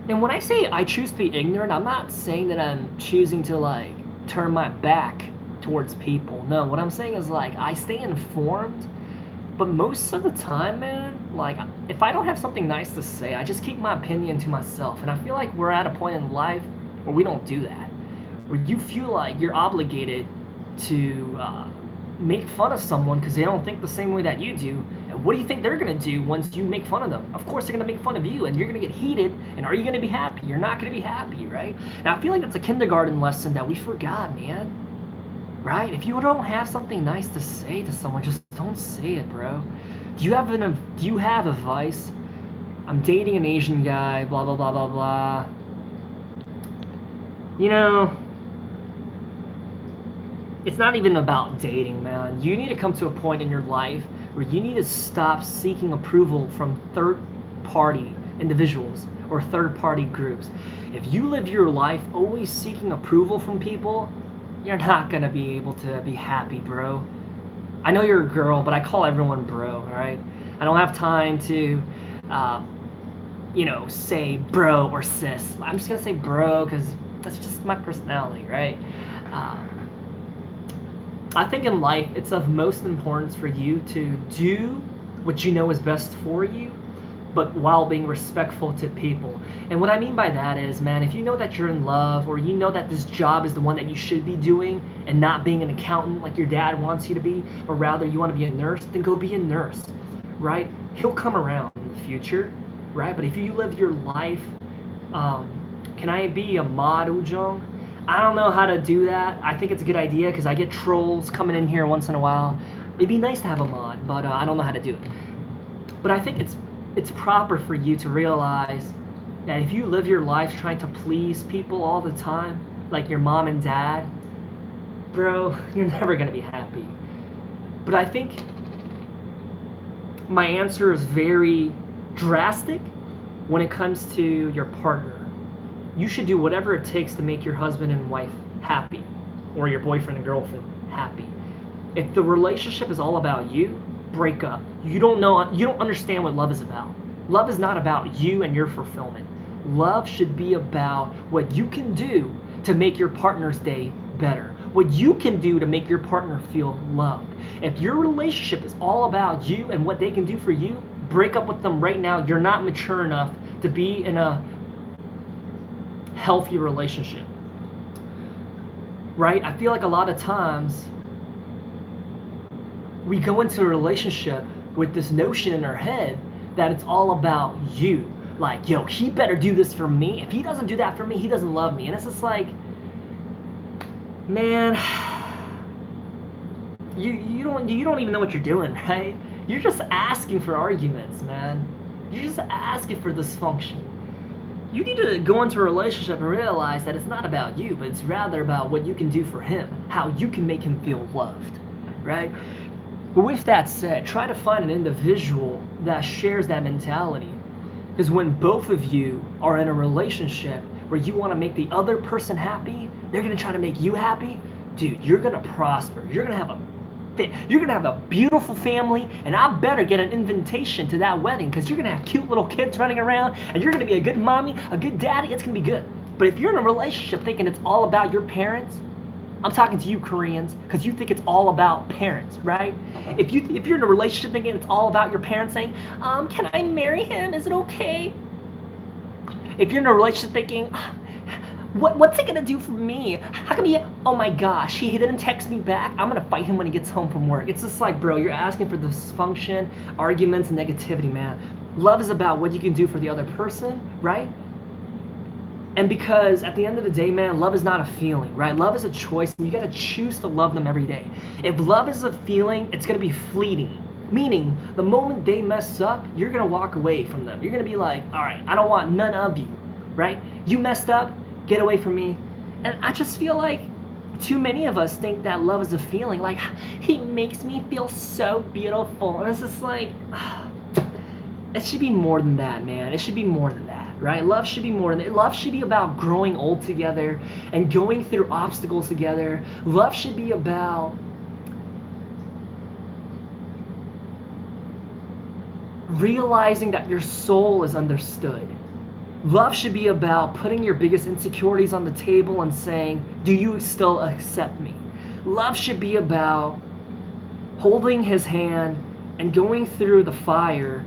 And when I say I choose to be ignorant, I'm not saying that I'm choosing to, like, turn my back towards people. No, what I'm saying is, like, I stay informed, but most of the time, man, like, if I don't have something nice to say, I just keep my opinion to myself. And I feel like we're at a point in life where we don't do that, where you feel like you're obligated to make fun of someone because they don't think the same way that you do. And what do you think they're going to do once you make fun of them? Of course, they're going to make fun of you, and you're going to get heated. And are you going to be happy? You're not going to be happy, right? And I feel like that's a kindergarten lesson that we forgot, man. Right? If you don't have something nice to say to someone, just don't say it, bro. Do you have advice? I'm dating an Asian guy, blah blah blah blah blah. You know, it's not even about dating, man. You need to come to a point in your life where you need to stop seeking approval from third party individuals or third party groups. If you live your life always seeking approval from people, you're not gonna be able to be happy, bro. I know you're a girl, but I call everyone bro, all right? I don't have time to, uh, say bro or sis. I'm just gonna say bro because that's just my personality, right? Um, I think in life it's of most importance for you to do what you know is best for you, but while being respectful to people. And what I mean by that is, man, if you know that you're in love or you know that this job is the one that you should be doing and not being an accountant like your dad wants you to be, or rather you want to be a nurse, then go be a nurse, right? He'll come around in the future, right? But if you live your life, can I be a mod, Ujong? I don't know how to do that. I think it's a good idea because I get trolls coming in here once in a while. It'd be nice to have a mod, but I don't know how to do it. But I think it's proper for you to realize that if you live your life trying to please people all the time, like your mom and dad, bro, you're never gonna be happy. But I think my answer is very drastic when it comes to your partner. You should do whatever it takes to make your husband and wife happy, or your boyfriend and girlfriend happy. If the relationship is all about you, break up. You don't understand what love is about. Love is not about you and your fulfillment. Love should be about what you can do to make your partner's day better. What you can do to make your partner feel loved. If your relationship is all about you and what they can do for you, break up with them right now. You're not mature enough to be in a healthy relationship, right? I feel like a lot of times we go into a relationship with this notion in our head that it's all about you. Like, yo, he better do this for me. If he doesn't do that for me, he doesn't love me. And it's just like, man, you don't even know what you're doing, right? You're just asking for arguments, man. You're just asking for dysfunction. You need to go into a relationship and realize that it's not about you, but it's rather about what you can do for him, how you can make him feel loved, right? But with that said, try to find an individual that shares that mentality. Because when both of you are in a relationship where you want to make the other person happy, they're going to try to make you happy, dude, you're going to prosper. You're going to have a beautiful family, and I better get an invitation to that wedding because you're going to have cute little kids running around, and you're going to be a good mommy, a good daddy. It's going to be good. But if you're in a relationship thinking it's all about your parents, I'm talking to you Koreans because you think it's all about parents, right? If you're in a relationship thinking it's all about your parents saying, can I marry him? Is it okay? If you're in a relationship thinking, what's it gonna do for me? How come oh my gosh, he didn't text me back. I'm gonna fight him when he gets home from work. It's just like, bro, you're asking for dysfunction, arguments, and negativity, man. Love is about what you can do for the other person, right? And because at the end of the day, man, love is not a feeling, right? Love is a choice, and you gotta choose to love them every day. If love is a feeling, it's gonna be fleeting. Meaning, the moment they mess up, you're gonna walk away from them. You're gonna be like, all right, I don't want none of you, right? You messed up, get away from me. And I just feel like too many of us think that love is a feeling. Like, he makes me feel so beautiful. And it's just like, it should be more than that, man. It should be more than that. Right? Love should be more than that. Love should be about growing old together and going through obstacles together. Love should be about realizing that your soul is understood. Love should be about putting your biggest insecurities on the table and saying, do you still accept me? Love should be about holding his hand and going through the fire,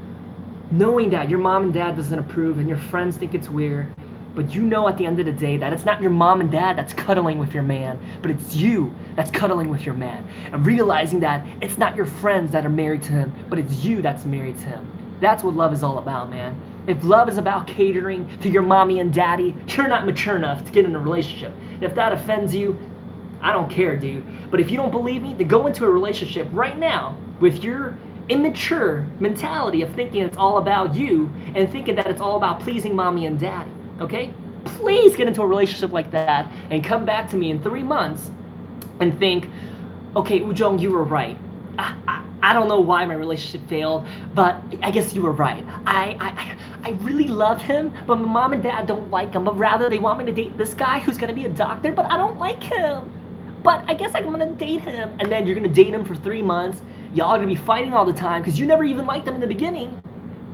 knowing that your mom and dad doesn't approve and your friends think it's weird, but you know at the end of the day that it's not your mom and dad that's cuddling with your man, but it's you that's cuddling with your man. And realizing that it's not your friends that are married to him, but it's you that's married to him. That's what love is all about, man. If love is about catering to your mommy and daddy, you're not mature enough to get in a relationship. If that offends you, I don't care, dude. But if you don't believe me, then go into a relationship right now with your immature mentality of thinking it's all about you and thinking that it's all about pleasing mommy and daddy, okay? Please get into a relationship like that and come back to me in 3 months and think, okay, Ujong, you were right. I don't know why my relationship failed, but I guess you were right. I really love him, but my mom and dad don't like him, but rather they want me to date this guy who's gonna be a doctor, but I don't like him. But I guess I'm gonna date him. And then you're gonna date him for 3 months. Y'all are gonna be fighting all the time because you never even liked him in the beginning,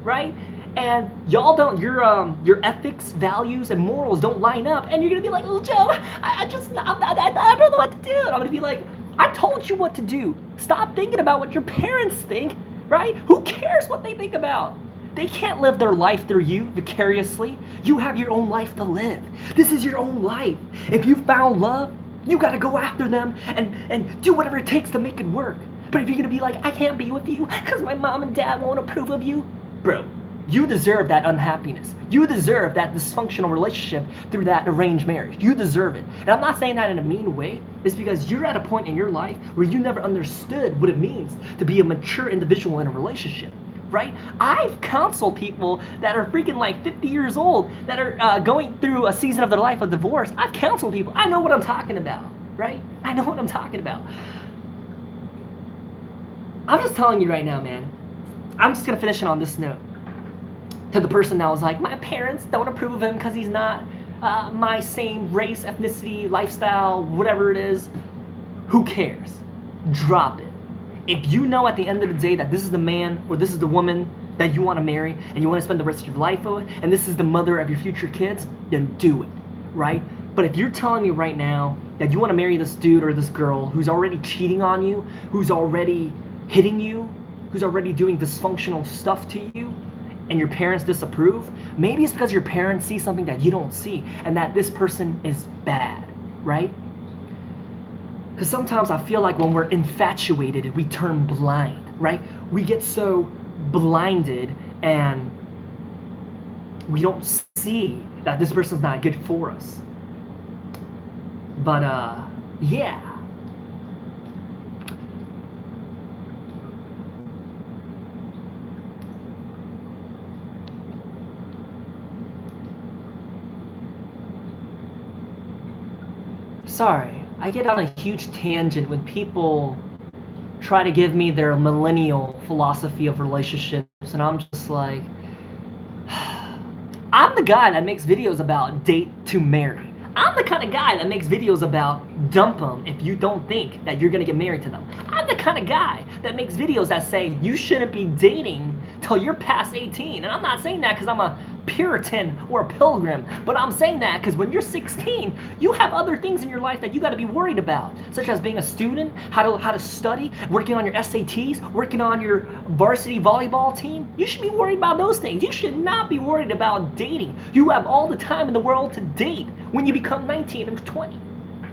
right? And y'all don't, your ethics, values, and morals don't line up, and you're gonna be like, oh Joe, I don't know what to do. And I'm gonna be like, I told you what to do. Stop thinking about what your parents think, right? Who cares what they think about? They can't live their life through you vicariously. You have your own life to live. This is your own life. If you found love, you gotta go after them and do whatever it takes to make it work. But if you're gonna be like, I can't be with you because my mom and dad won't approve of you, bro, you deserve that unhappiness. You deserve that dysfunctional relationship through that arranged marriage. You deserve it. And I'm not saying that in a mean way. It's because you're at a point in your life where you never understood what it means to be a mature individual in a relationship, right? I've counseled people that are freaking like 50 years old that are going through a season of their life of divorce. I've counseled people. I know what I'm talking about, right? I know what I'm talking about. I'm just telling you right now, man. I'm just gonna finish it on this note. To the person that was like, my parents don't approve of him because he's not my same race, ethnicity, lifestyle, whatever it is. Who cares? Drop it. If you know at the end of the day that this is the man or this is the woman that you want to marry and you want to spend the rest of your life with, and this is the mother of your future kids, then do it, right? But if you're telling me right now that you want to marry this dude or this girl who's already cheating on you, who's already hitting you, who's already doing dysfunctional stuff to you, and your parents disapprove, maybe it's because your parents see something that you don't see and that this person is bad, right? Because sometimes I feel like when we're infatuated, we turn blind, right? We get so blinded and we don't see that this person's not good for us. But yeah. Sorry, I get on a huge tangent when people try to give me their millennial philosophy of relationships, and I'm just like, I'm the guy that makes videos about date to marry. I'm the kind of guy that makes videos about dump them if you don't think that you're gonna get married to them. I'm the kind of guy that makes videos that say you shouldn't be dating till you're past 18. And I'm not saying that because I'm a Puritan or a pilgrim, but I'm saying that because when you're 16, you have other things in your life that you got to be worried about, such as being a student, how to study, working on your SATs, working on your varsity volleyball team. You should be worried about those things. You should not be worried about dating. You have all the time in the world to date when you become 19 and 20.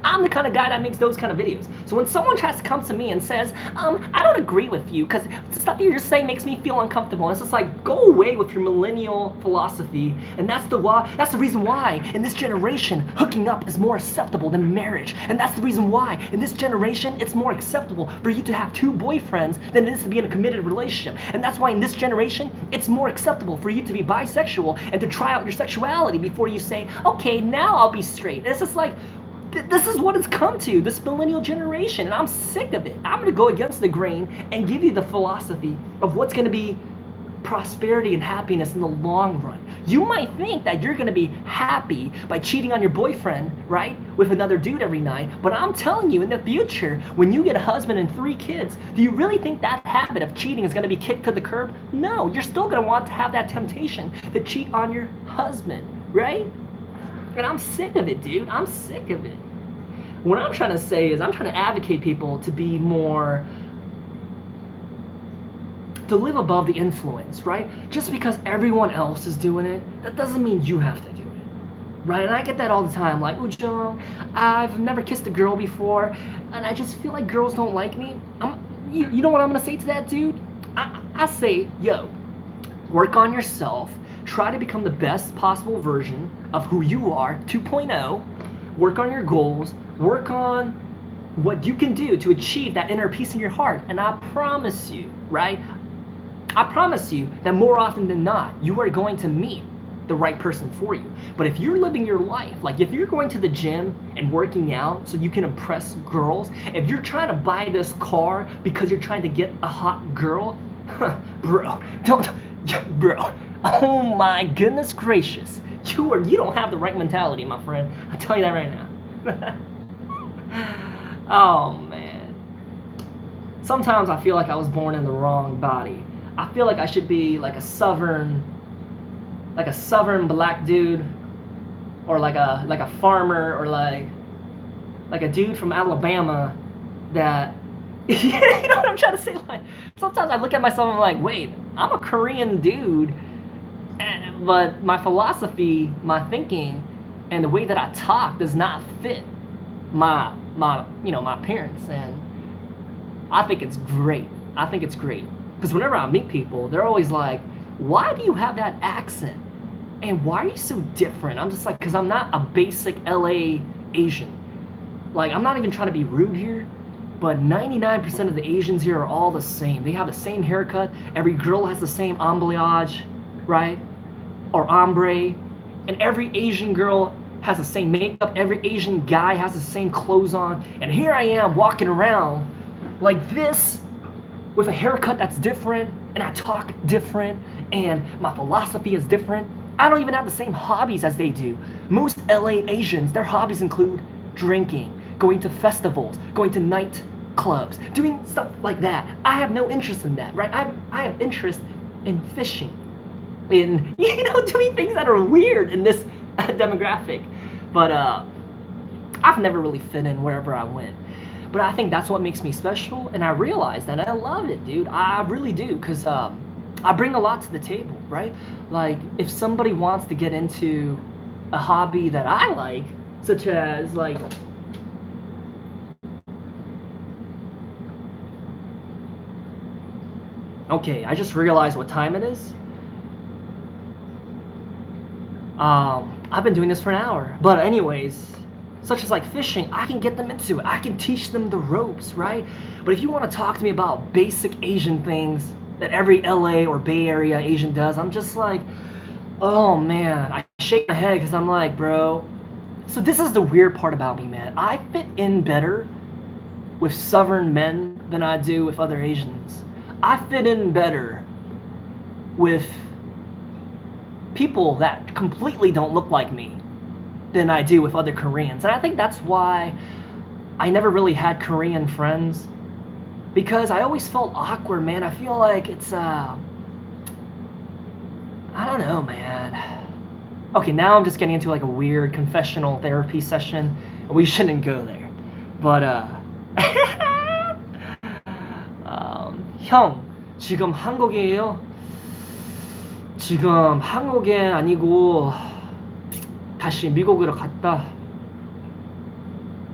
I'm the kind of guy that makes those kind of videos. So when someone tries to come to me and says, I don't agree with you because the stuff you're just saying makes me feel uncomfortable, it's just like, go away with your millennial philosophy. And that's the reason why in this generation, hooking up is more acceptable than marriage. And that's the reason why in this generation, it's more acceptable for you to have 2 boyfriends than it is to be in a committed relationship. And that's why in this generation, it's more acceptable for you to be bisexual and to try out your sexuality before you say, okay, now I'll be straight. And it's just like, this is what it's come to, this millennial generation, and I'm sick of it. I'm going to go against the grain and give you the philosophy of what's going to be prosperity and happiness in the long run. You might think that you're going to be happy by cheating on your boyfriend, right, with another dude every night, but I'm telling you, in the future, when you get a husband and 3 kids, do you really think that habit of cheating is going to be kicked to the curb? No, you're still going to want to have that temptation to cheat on your husband, right? And I'm sick of it, dude. I'm sick of it. What I'm trying to say is I'm trying to advocate people to be more, to live above the influence, right? Just because everyone else is doing it, that doesn't mean you have to do it, right? And I get that all the time, like, Ujong, I've never kissed a girl before, and I just feel like girls don't like me. You know what I'm gonna say to that dude? I say, yo, work on yourself, try to become the best possible version of who you are, 2.0, work on your goals, work on what you can do to achieve that inner peace in your heart. And I promise you, right? I promise you that more often than not, you are going to meet the right person for you. But if you're living your life, like if you're going to the gym and working out so you can impress girls, if you're trying to buy this car because you're trying to get a hot girl, bro, bro, oh my goodness gracious, you don't have the right mentality, my friend. I'll tell you that right now. Oh man. Sometimes I feel like I was born in the wrong body. I feel like I should be like a southern black dude, or like a farmer, or like a dude from Alabama that you know what I'm trying to say? Like sometimes I look at myself and I'm like, wait, I'm a Korean dude, but my philosophy, my thinking, and the way that I talk does not fit my appearance. And I think it's great. Because whenever I meet people, they're always like, why do you have that accent? And why are you so different? I'm just like, because I'm not a basic LA Asian. Like, I'm not even trying to be rude here, but 99% of the Asians here are all the same. They have the same haircut. Every girl has the same ombrage, right? Or ombre. And every Asian girl has the same makeup. Every Asian guy has the same clothes on. And here I am walking around like this with a haircut that's different, and I talk different, and my philosophy is different. I don't even have the same hobbies as they do. Most LA Asians, their hobbies include drinking, going to festivals, going to nightclubs, doing stuff like that. I have no interest in that, right? I have interest in fishing, in doing things that are weird in this demographic. But I've never really fit in wherever I went. But I think that's what makes me special, and I realize that I love it, dude. I really do, because I bring a lot to the table, right? Like, if somebody wants to get into a hobby that I like, such as, like, okay, I just realized what time it is. I've been doing this for an hour. But anyways, such as like fishing, I can get them into it. I can teach them the ropes, right? But if you want to talk to me about basic Asian things that every LA or Bay Area Asian does, I'm just like, oh man, I shake my head because I'm like, bro. So this is the weird part about me, man. I fit in better with Southern men than I do with other Asians. I fit in better with people that completely don't look like me than I do with other Koreans. And I think that's why I never really had Korean friends, because I always felt awkward, man. I feel like it's I don't know, man. Okay, now I'm just getting into like a weird confessional therapy session. We shouldn't go there. But 형, 지금 한국이에요? 지금 한국에 아니고 다시 미국으로 갔다.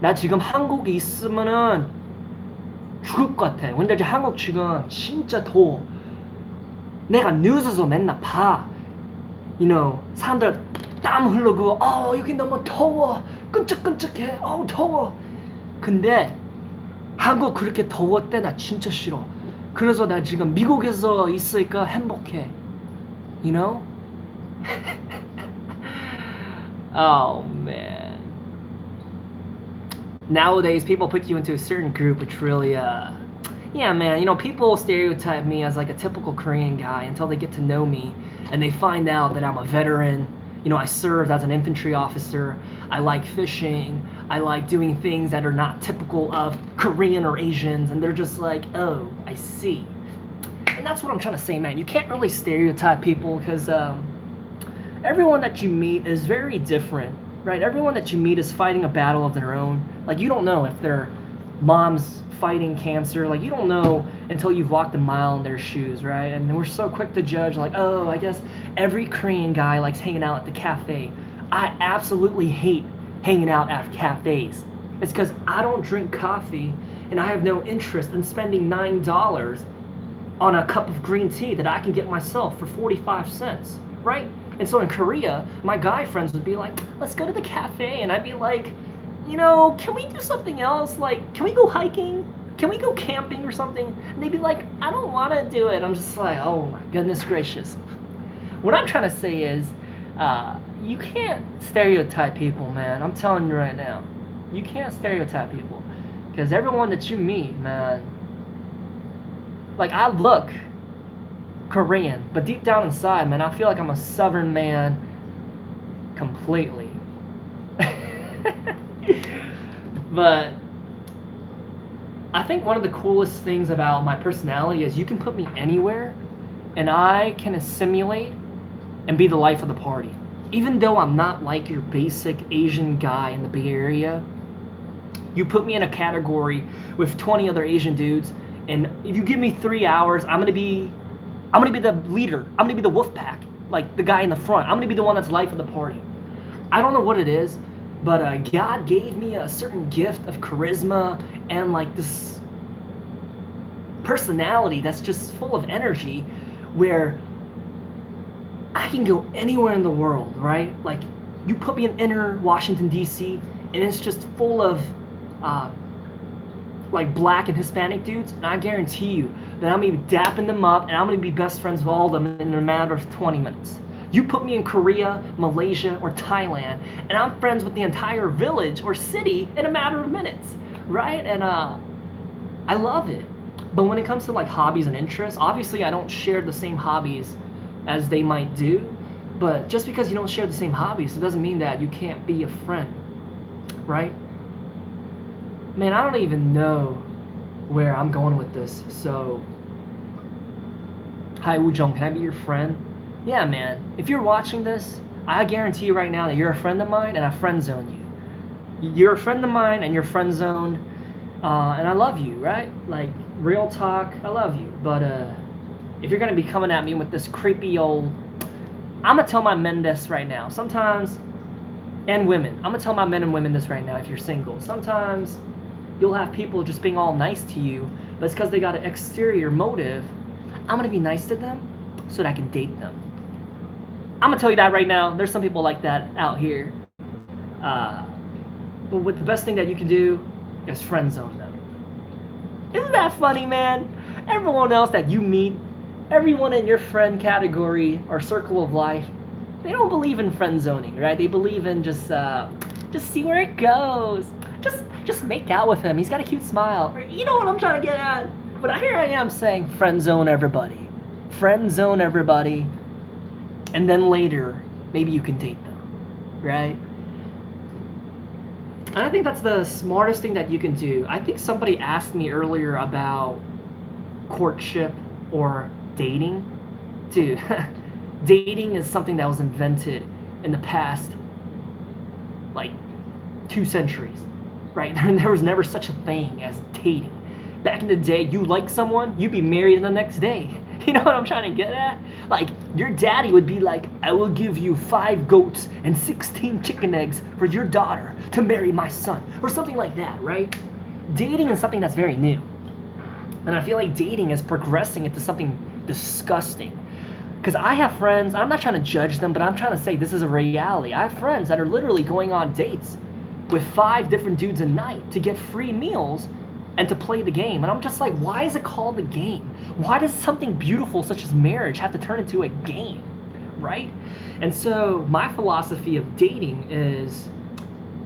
나 지금 한국에 있으면은 죽을 것 같아. 근데 이제 한국 지금 진짜 더워. 내가 뉴스에서 맨날 봐. 사람들 땀 흐르고, 여기 너무 더워. 끈적끈적해. 더워. 근데 한국 그렇게 더울 때 나 진짜 싫어. 그래서 나 지금 미국에서 있으니까 행복해. Oh man. Nowadays, people put you into a certain group, which really, yeah, man. People stereotype me as like a typical Korean guy until they get to know me and they find out that I'm a veteran. I served as an infantry officer. I like fishing. I like doing things that are not typical of Korean or Asians, and they're just like, oh, I see. And that's what I'm trying to say, man. You can't really stereotype people because everyone that you meet is very different, right? Everyone that you meet is fighting a battle of their own. Like, you don't know if their mom's fighting cancer. Like, you don't know until you've walked a mile in their shoes, right? And we're so quick to judge, like, oh, I guess every Korean guy likes hanging out at the cafe. I absolutely hate hanging out at cafes. It's because I don't drink coffee, and I have no interest in spending $9 on a cup of green tea that I can get myself for 45 cents, right? And so in Korea, my guy friends would be like, let's go to the cafe. And I'd be like, can we do something else? Like, can we go hiking? can we go camping or something? And they'd be like, I don't want to do it. I'm just like, oh my goodness gracious. What I'm trying to say is, you can't stereotype people, man. I'm telling you right now. You can't stereotype people. Because everyone that you meet, man, like, I look Korean, but deep down inside, man, I feel like I'm a Southern man completely. But I think one of the coolest things about my personality is you can put me anywhere and I can assimilate and be the life of the party. Even though I'm not like your basic Asian guy in the Bay Area, you put me in a category with 20 other Asian dudes, and if you give me 3 hours, I'm gonna be the leader. I'm gonna be the wolf pack, like the guy in the front. I'm gonna be the one that's life of the party. I don't know what it is, but God gave me a certain gift of charisma and like this personality that's just full of energy, where I can go anywhere in the world, right? Like, you put me in inner Washington, D.C., and it's just full of like black and Hispanic dudes, and I guarantee you that I'm gonna be dapping them up, and I'm gonna be best friends with all of them in a matter of 20 minutes. You put me in Korea, Malaysia, or Thailand, and I'm friends with the entire village or city in a matter of minutes, right? And I love it. But when it comes to like hobbies and interests, obviously I don't share the same hobbies as they might do, but just because you don't share the same hobbies, it doesn't mean that you can't be a friend, right? Man, I don't even know where I'm going with this. So, hi Woojong, can I be your friend? Yeah, man. If you're watching this, I guarantee you right now that you're a friend of mine, and I friend zone you. You're a friend of mine, and you're friend zoned, and I love you, right? Like, real talk, I love you. But if you're gonna be coming at me with this creepy old, I'm gonna tell my men this right now. Sometimes, and women, I'm gonna tell my men and women this right now. If you're single, sometimes you'll have people just being all nice to you, but it's because they got an exterior motive. I'm gonna be nice to them so that I can date them. I'm gonna tell you that right now. There's some people like that out here. But with the best thing that you can do is friend zone them. Isn't that funny, man? Everyone else that you meet, everyone in your friend category or circle of life, they don't believe in friend zoning, right? They believe in just see where it goes. Just make out with him. He's got a cute smile. You know what I'm trying to get at? But here I am saying friend zone everybody. Friend zone everybody. And then later, maybe you can date them, right? And I think that's the smartest thing that you can do. I think somebody asked me earlier about courtship or dating. Dude, dating is something that was invented in the past, like, 2 centuries, right? There was never such a thing as dating. Back in the day, you like someone, you'd be married the next day. You know what I'm trying to get at? Like, your daddy would be like, I will give you 5 goats and 16 chicken eggs for your daughter to marry my son, or something like that, right? Dating is something that's very new. And I feel like dating is progressing into something disgusting. Because I have friends, I'm not trying to judge them, but I'm trying to say this is a reality. I have friends that are literally going on dates with 5 different dudes a night to get free meals and to play the game. And I'm just like, why is it called a game? Why does something beautiful such as marriage have to turn into a game, right? And so my philosophy of dating is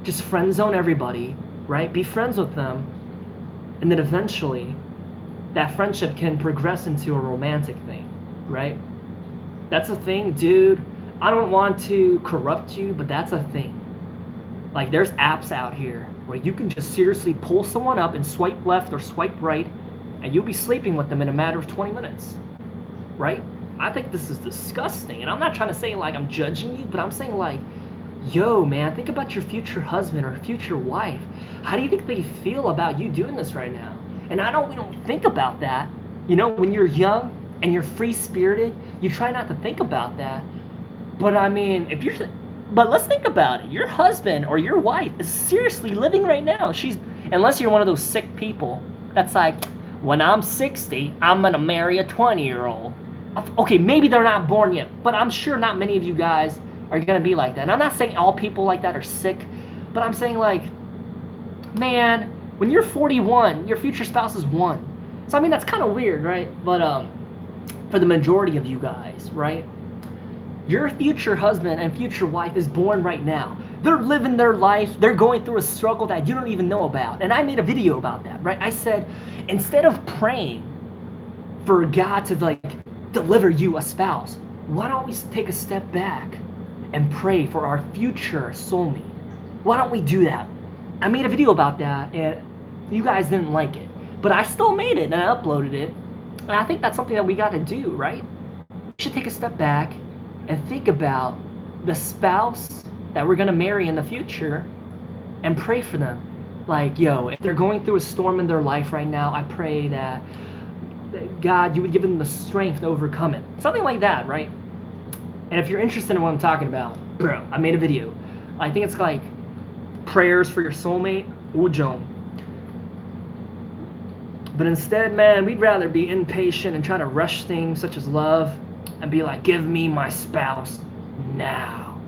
just friend zone everybody, right? Be friends with them, and then eventually that friendship can progress into a romantic thing, right? That's a thing, dude. I don't want to corrupt you, but that's a thing. Like, there's apps out here where you can just seriously pull someone up and swipe left or swipe right, and you'll be sleeping with them in a matter of 20 minutes, right? I think this is disgusting, and I'm not trying to say like I'm judging you, but I'm saying like, yo, man, think about your future husband or future wife. How do you think they feel about you doing this right now? And we don't think about that. You know, when you're young and you're free-spirited, you try not to think about that. But I mean, but let's think about it. Your husband or your wife is seriously living right now. Unless you're one of those sick people that's like, when I'm 60, I'm gonna marry a 20-year-old. Okay, maybe they're not born yet, but I'm sure not many of you guys are gonna be like that. And I'm not saying all people like that are sick, but I'm saying like, man, When you're 41, your future spouse is 1. So I mean that's kind of weird, right? But for the majority of you guys, right? Your future husband and future wife is born right now. They're living their life. They're going through a struggle that you don't even know about. And I made a video about that, right? I said, instead of praying for God to like deliver you a spouse, why don't we take a step back and pray for our future soulmate? Why don't we do that? I made a video about that and you guys didn't like it. But I still made it and I uploaded it. And I think that's something that we got to do, right? We should take a step back and think about the spouse that we're going to marry in the future and pray for them. Like, yo, if they're going through a storm in their life right now, I pray that God, you would give them the strength to overcome it. Something like that, right? And if you're interested in what I'm talking about, bro, I made a video. I think it's like prayers for your soulmate, ujom. But instead, man, we'd rather be impatient and try to rush things such as love and be like, give me my spouse now.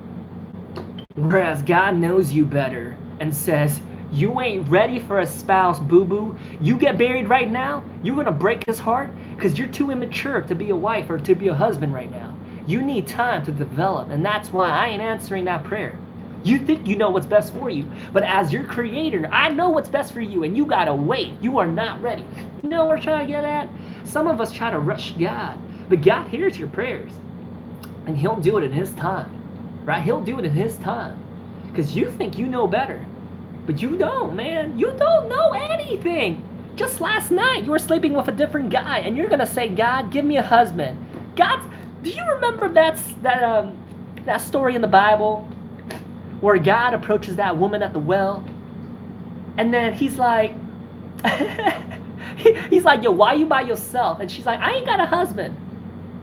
Whereas God knows you better and says, you ain't ready for a spouse, boo-boo. You get married right now, you're going to break his heart because you're too immature to be a wife or to be a husband right now. You need time to develop, and that's why I ain't answering that prayer. You think you know what's best for you, but as your creator, I know what's best for you, and you gotta wait. You are not ready. You know what we're trying to get at? Some of us try to rush God, but God hears your prayers, and he'll do it in his time, right? He'll do it in his time, because you think you know better, but you don't, man. You don't know anything. Just last night, you were sleeping with a different guy, and you're gonna say, God, give me a husband. God, do you remember that story in the Bible where God approaches that woman at the well, and then he's like, he's like, yo, why are you by yourself? And she's like, I ain't got a husband.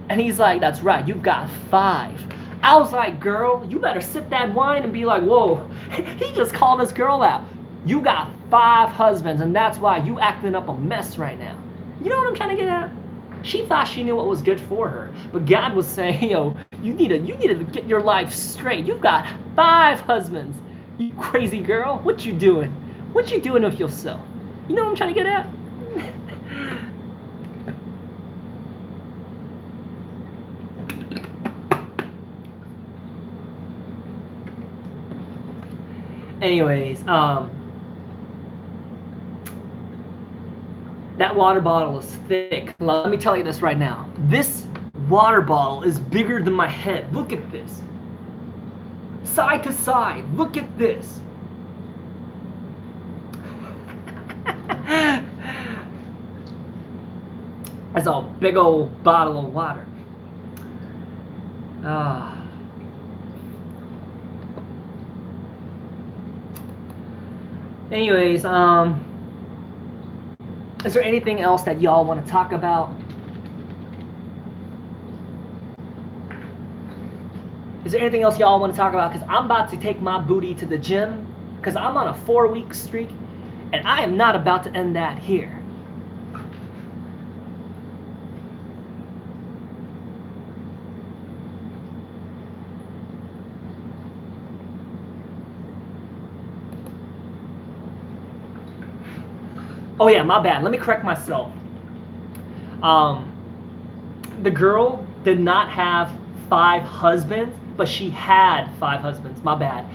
And he's like, that's right, you've got 5. I was like, girl, you better sip that wine and be like, whoa, he just called this girl out. You got 5 husbands, and that's why you acting up a mess right now. You know what I'm trying to get at? She thought she knew what was good for her, but God was saying, yo, you need to get your life straight. You've got 5 husbands. You crazy girl. What you doing? What you doing with yourself? You know what I'm trying to get at? Anyways, that water bottle is thick. Let me tell you this right now. This water bottle is bigger than my head. Look at this. Side to side. Look at this. That's a big old bottle of water. Anyways, is there anything else that y'all want to talk about? Is there anything else y'all want to talk about? Because I'm about to take my booty to the gym because I'm on a 4-week streak and I am not about to end that here. Oh yeah, my bad. Let me correct myself. The girl did not have 5 husbands, but she had 5 husbands. My bad.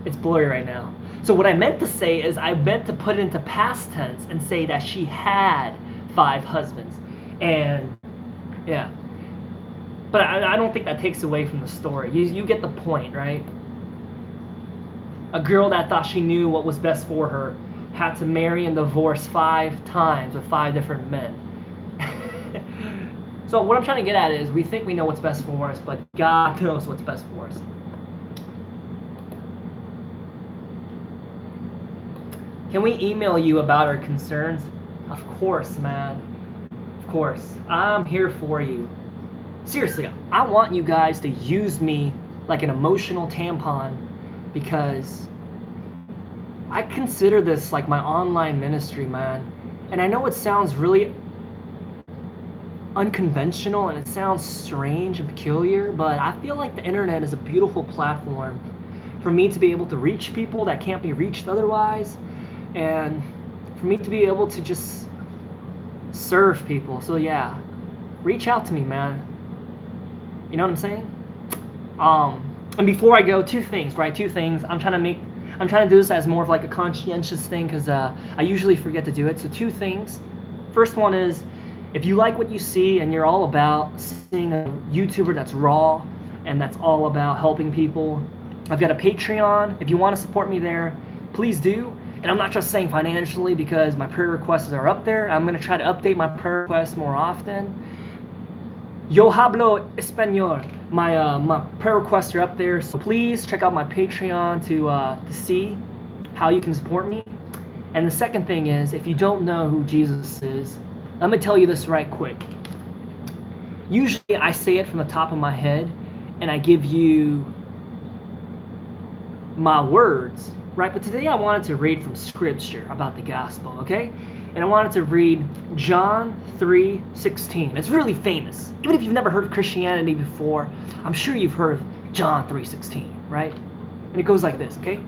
It's blurry right now. So what I meant to say is I meant to put it into past tense and say that she had 5 husbands. And yeah. But I don't think that takes away from the story. You get the point, right? A girl that thought she knew what was best for her had to marry and divorce 5 times with 5 different men. So what I'm trying to get at is we think we know what's best for us, but God knows what's best for us. Can we email you about our concerns? Of course, man. Of course. I'm here for you. Seriously, I want you guys to use me like an emotional tampon because I consider this like my online ministry, man. And I know it sounds really unconventional and it sounds strange and peculiar, but I feel like the internet is a beautiful platform for me to be able to reach people that can't be reached otherwise. And for me to be able to just serve people. So yeah, reach out to me, man. You know what I'm saying? And before I go, two things, right? Two things. I'm trying to do this as more of like a conscientious thing because I usually forget to do it. So two things. First one is, if you like what you see and you're all about seeing a YouTuber that's raw and that's all about helping people, I've got a Patreon. If you want to support me there, please do. And I'm not just saying financially because my prayer requests are up there. I'm going to try to update my prayer requests more often. Yo hablo español. My prayer requests are up there, so please check out my Patreon to see how you can support me. And the second thing is, if you don't know who Jesus is, let me tell you this right quick. Usually I say it from the top of my head, and I give you my words, right? But today I wanted to read from Scripture about the gospel, okay? And I wanted to read John 3:16. It's really famous. Even if you've never heard of Christianity before, I'm sure you've heard of John 3:16, right? And it goes like this, okay?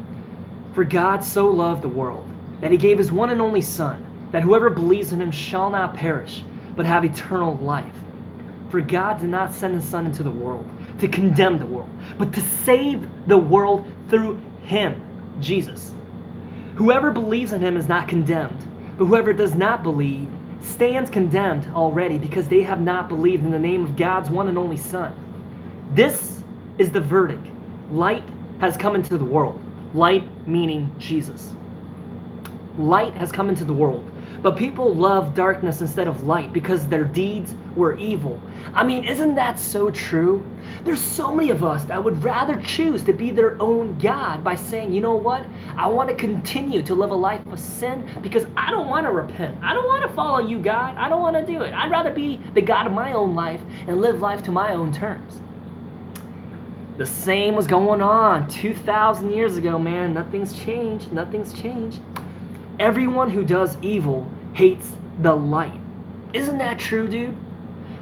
For God so loved the world that he gave his one and only Son, that whoever believes in him shall not perish, but have eternal life. For God did not send his Son into the world to condemn the world, but to save the world through him, Jesus. Whoever believes in him is not condemned, but whoever does not believe stands condemned already because they have not believed in the name of God's one and only Son. This is the verdict. Light has come into the world. Light meaning Jesus. Light has come into the world, but people love darkness instead of light because their deeds were evil. I mean, isn't that so true? There's so many of us that would rather choose to be their own God by saying, you know what? I want to continue to live a life of sin because I don't want to repent. I don't want to follow you, God. I don't want to do it. I'd rather be the God of my own life and live life to my own terms. The same was going on 2,000 years ago, man. Nothing's changed. Nothing's changed. Everyone who does evil hates the light. Isn't that true, dude?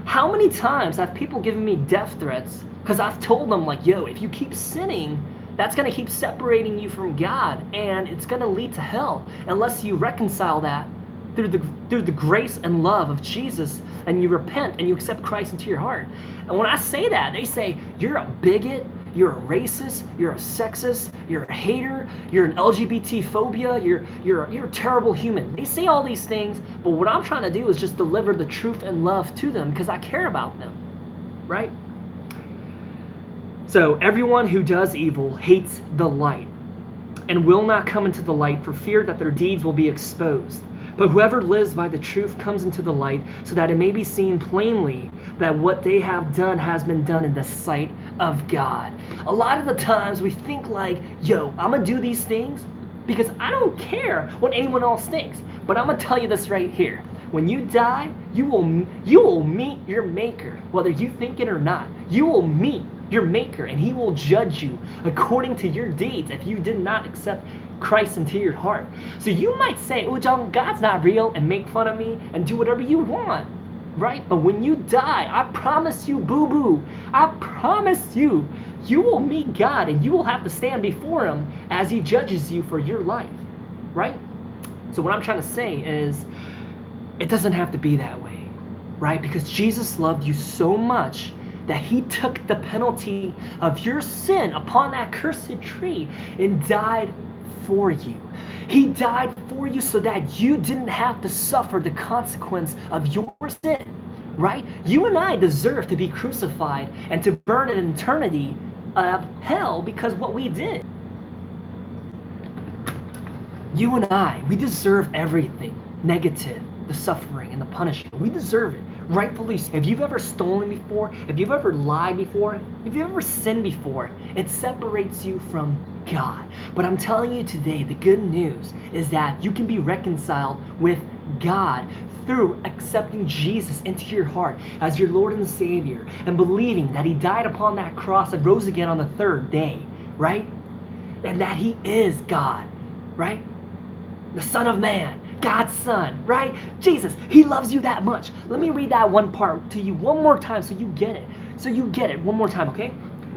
How many times have people given me death threats because I've told them, like, yo, if you keep sinning, that's going to keep separating you from God, and it's going to lead to hell unless you reconcile that through the grace and love of Jesus, and you repent and you accept Christ into your heart. And when I say that, they say, you're a bigot, you're a racist, you're a sexist, you're a hater, you're an LGBT phobia, you're a terrible human. They say all these things, but what I'm trying to do is just deliver the truth and love to them because I care about them, right? So everyone who does evil hates the light and will not come into the light for fear that their deeds will be exposed. But whoever lives by the truth comes into the light so that it may be seen plainly that what they have done has been done in the sight of God. A lot of the times we think like, yo, I'm going to do these things because I don't care what anyone else thinks. But I'm going to tell you this right here. When you die, you will meet your maker, whether you think it or not. You will meet your maker and he will judge you according to your deeds if you did not accept Christ into your heart. So you might say, oh, John, God's not real, and make fun of me and do whatever you want, right? But when you die, I promise you, boo-boo, I promise you, you will meet God and you will have to stand before him as he judges you for your life, right? So what I'm trying to say is, it doesn't have to be that way, right? Because Jesus loved you so much that he took the penalty of your sin upon that cursed tree and died for you. He died for you so that you didn't have to suffer the consequence of your sin, right? You and I deserve to be crucified and to burn an eternity of hell because what we did. You and I, we deserve everything negative, the suffering and the punishment. We deserve it, rightfully so. If you've ever stolen before, if you've ever lied before, if you've ever sinned before, it separates you from God. But I'm telling you today, the good news is that you can be reconciled with God through accepting Jesus into your heart as your Lord and Savior and believing that he died upon that cross and rose again on the third day, right? And that he is God, right? The Son of Man, God's Son, right? Jesus, he loves you that much. Let me read that one part to you one more time so you get it. So you get it one more time, okay?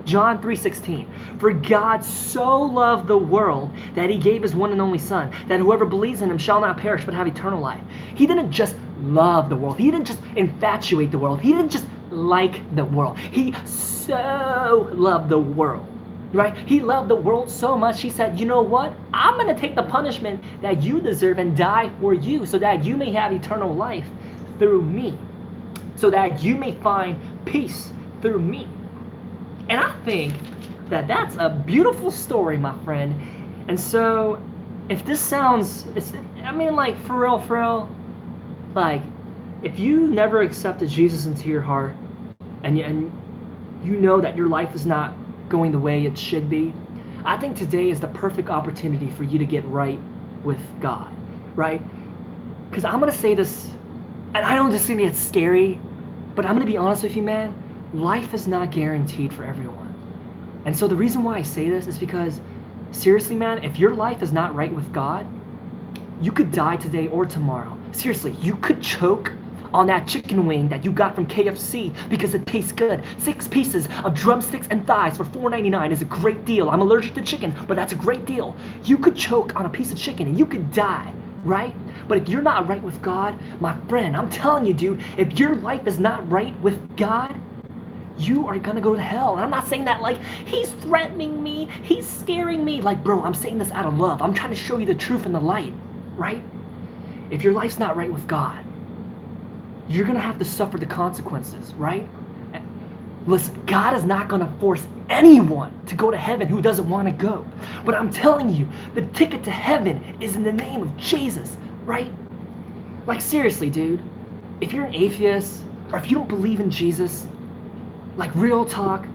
John 3:16. For God so loved the world that he gave his one and only Son, that whoever believes in him shall not perish but have eternal life. He didn't just love the world. He didn't just infatuate the world. He didn't just like the world. He so loved the world. Right? He loved the world so much, he said, you know what? I'm going to take the punishment that you deserve and die for you so that you may have eternal life through me. So that you may find peace through me. And I think that that's a beautiful story, my friend. And so, if this sounds, like, for real, like, if you never accepted Jesus into your heart, and you know that your life is not going the way it should be, I think today is the perfect opportunity for you to get right with God, right? Because I'm going to say this, and I know this is going to get scary, but I'm going to be honest with you, man. Life is not guaranteed for everyone. And so the reason why I say this is because, seriously, man, if your life is not right with God, you could die today or tomorrow. Seriously, you could choke on that chicken wing that you got from KFC because it tastes good. 6 pieces of drumsticks and thighs for $4.99 is a great deal. I'm allergic to chicken, but that's a great deal. You could choke on a piece of chicken and you could die, right? But if you're not right with God, my friend, I'm telling you, dude, if your life is not right with God, you are gonna go to hell. And I'm not saying that like he's threatening me, he's scaring me. Like, bro, I'm saying this out of love. I'm trying to show you the truth and the light, right? If your life's not right with God, you're gonna have to suffer the consequences, right? Listen, God is not gonna force anyone to go to heaven who doesn't want to go. But I'm telling you, the ticket to heaven is in the name of Jesus, right? Like, seriously, dude, if you're an atheist or if you don't believe in Jesus, like, real talk,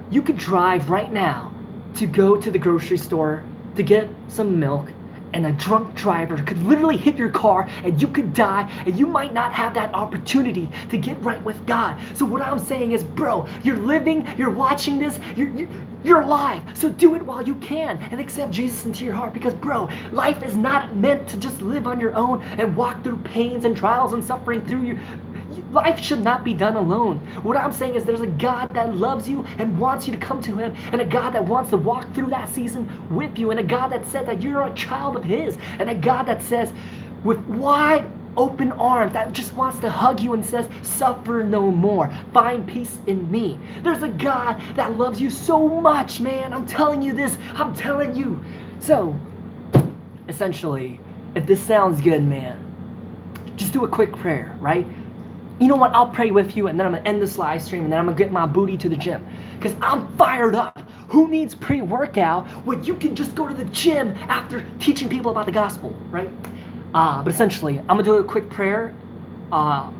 you could drive right now to go to the grocery store to get some milk, and a drunk driver could literally hit your car and you could die, and you might not have that opportunity to get right with God. So what I'm saying is, bro, you're living, you're watching this, you're alive. So do it while you can and accept Jesus into your heart, because, bro, life is not meant to just live on your own and walk through pains and trials and suffering through your life should not be done alone. What I'm saying is there's a God that loves you and wants you to come to him, and a God that wants to walk through that season with you, and a God that said that you're a child of his, and a God that says with wide open arms that just wants to hug you and says, suffer no more, find peace in me. There's a God that loves you so much, man. I'm telling you this. I'm telling you. So, essentially, if this sounds good, man, just do a quick prayer, right? You know what? I'll pray with you, and then I'm going to end this live stream, and then I'm going to get my booty to the gym, because I'm fired up. Who needs pre-workout when you can just go to the gym after teaching people about the gospel, right? But essentially, I'm going to do a quick prayer, and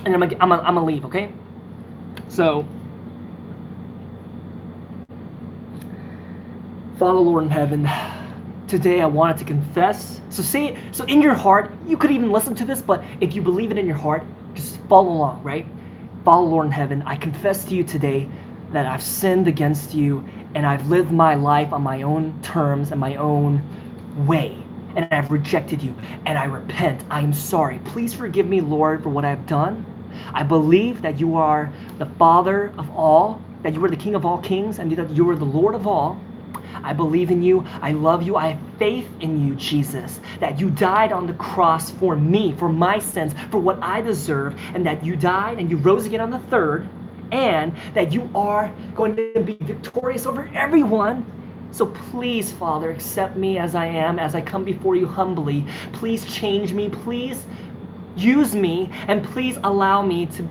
I'm going to leave, okay? So, Father, Lord in heaven, today I wanted to confess. So in your heart, you could even listen to this, but if you believe it in your heart, just follow along, right? Father, Lord in heaven, I confess to you today that I've sinned against you, and I've lived my life on my own terms and my own way, and I've rejected you, and I repent. I am sorry. Please forgive me, Lord, for what I've done. I believe that you are the Father of all, that you are the King of all kings, and that you are the Lord of all. I believe in you. I love you. I have faith in you, Jesus, that you died on the cross for me, for my sins, for what I deserve, and that you died and you rose again on the third, and that you are going to be victorious over everyone. So please, Father, accept me as I am, as I come before you humbly. Please change me. Please use me, and please allow me to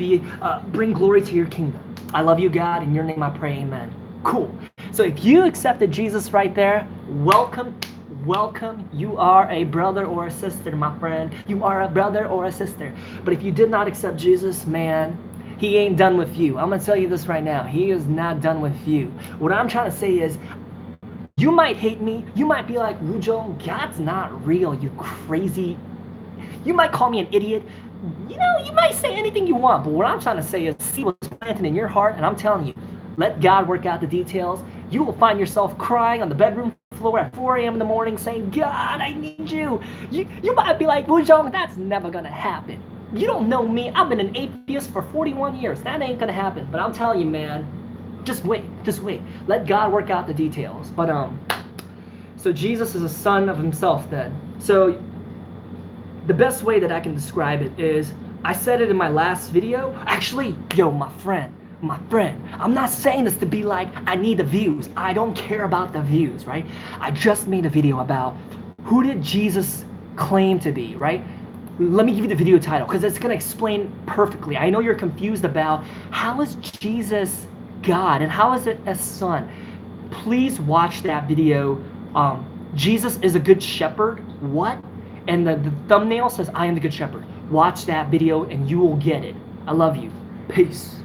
bring glory to your kingdom. I love you, God. In your name I pray, amen. Cool. So if you accepted Jesus right there, welcome. You are a brother or a sister, my friend. You are a brother or a sister. But if you did not accept Jesus, man, he ain't done with you. I'm going to tell you this right now. He is not done with you. What I'm trying to say is, you might hate me. You might be like, Wujo, God's not real, you crazy. You might call me an idiot. You know, you might say anything you want. But what I'm trying to say is, see what's planted in your heart. And I'm telling you, let God work out the details. You will find yourself crying on the bedroom floor at 4 a.m. in the morning saying, God, I need you. You might be like, Wujong, that's never going to happen. You don't know me. I've been an atheist for 41 years. That ain't going to happen. But I'm telling you, man, Just wait. Just wait. Let God work out the details. But so Jesus is a son of himself then. So the best way that I can describe it is, I said it in my last video. Actually, yo, my friend, I'm not saying this to be like, I need the views. I don't care about the views, right? I just made a video about who did Jesus claim to be, right? Let me give you the video title because it's going to explain perfectly. I know you're confused about how is Jesus God and how is it a son? Please watch that video. Jesus is a good shepherd. What? And the thumbnail says, I am the good shepherd. Watch that video and you will get it. I love you. Peace.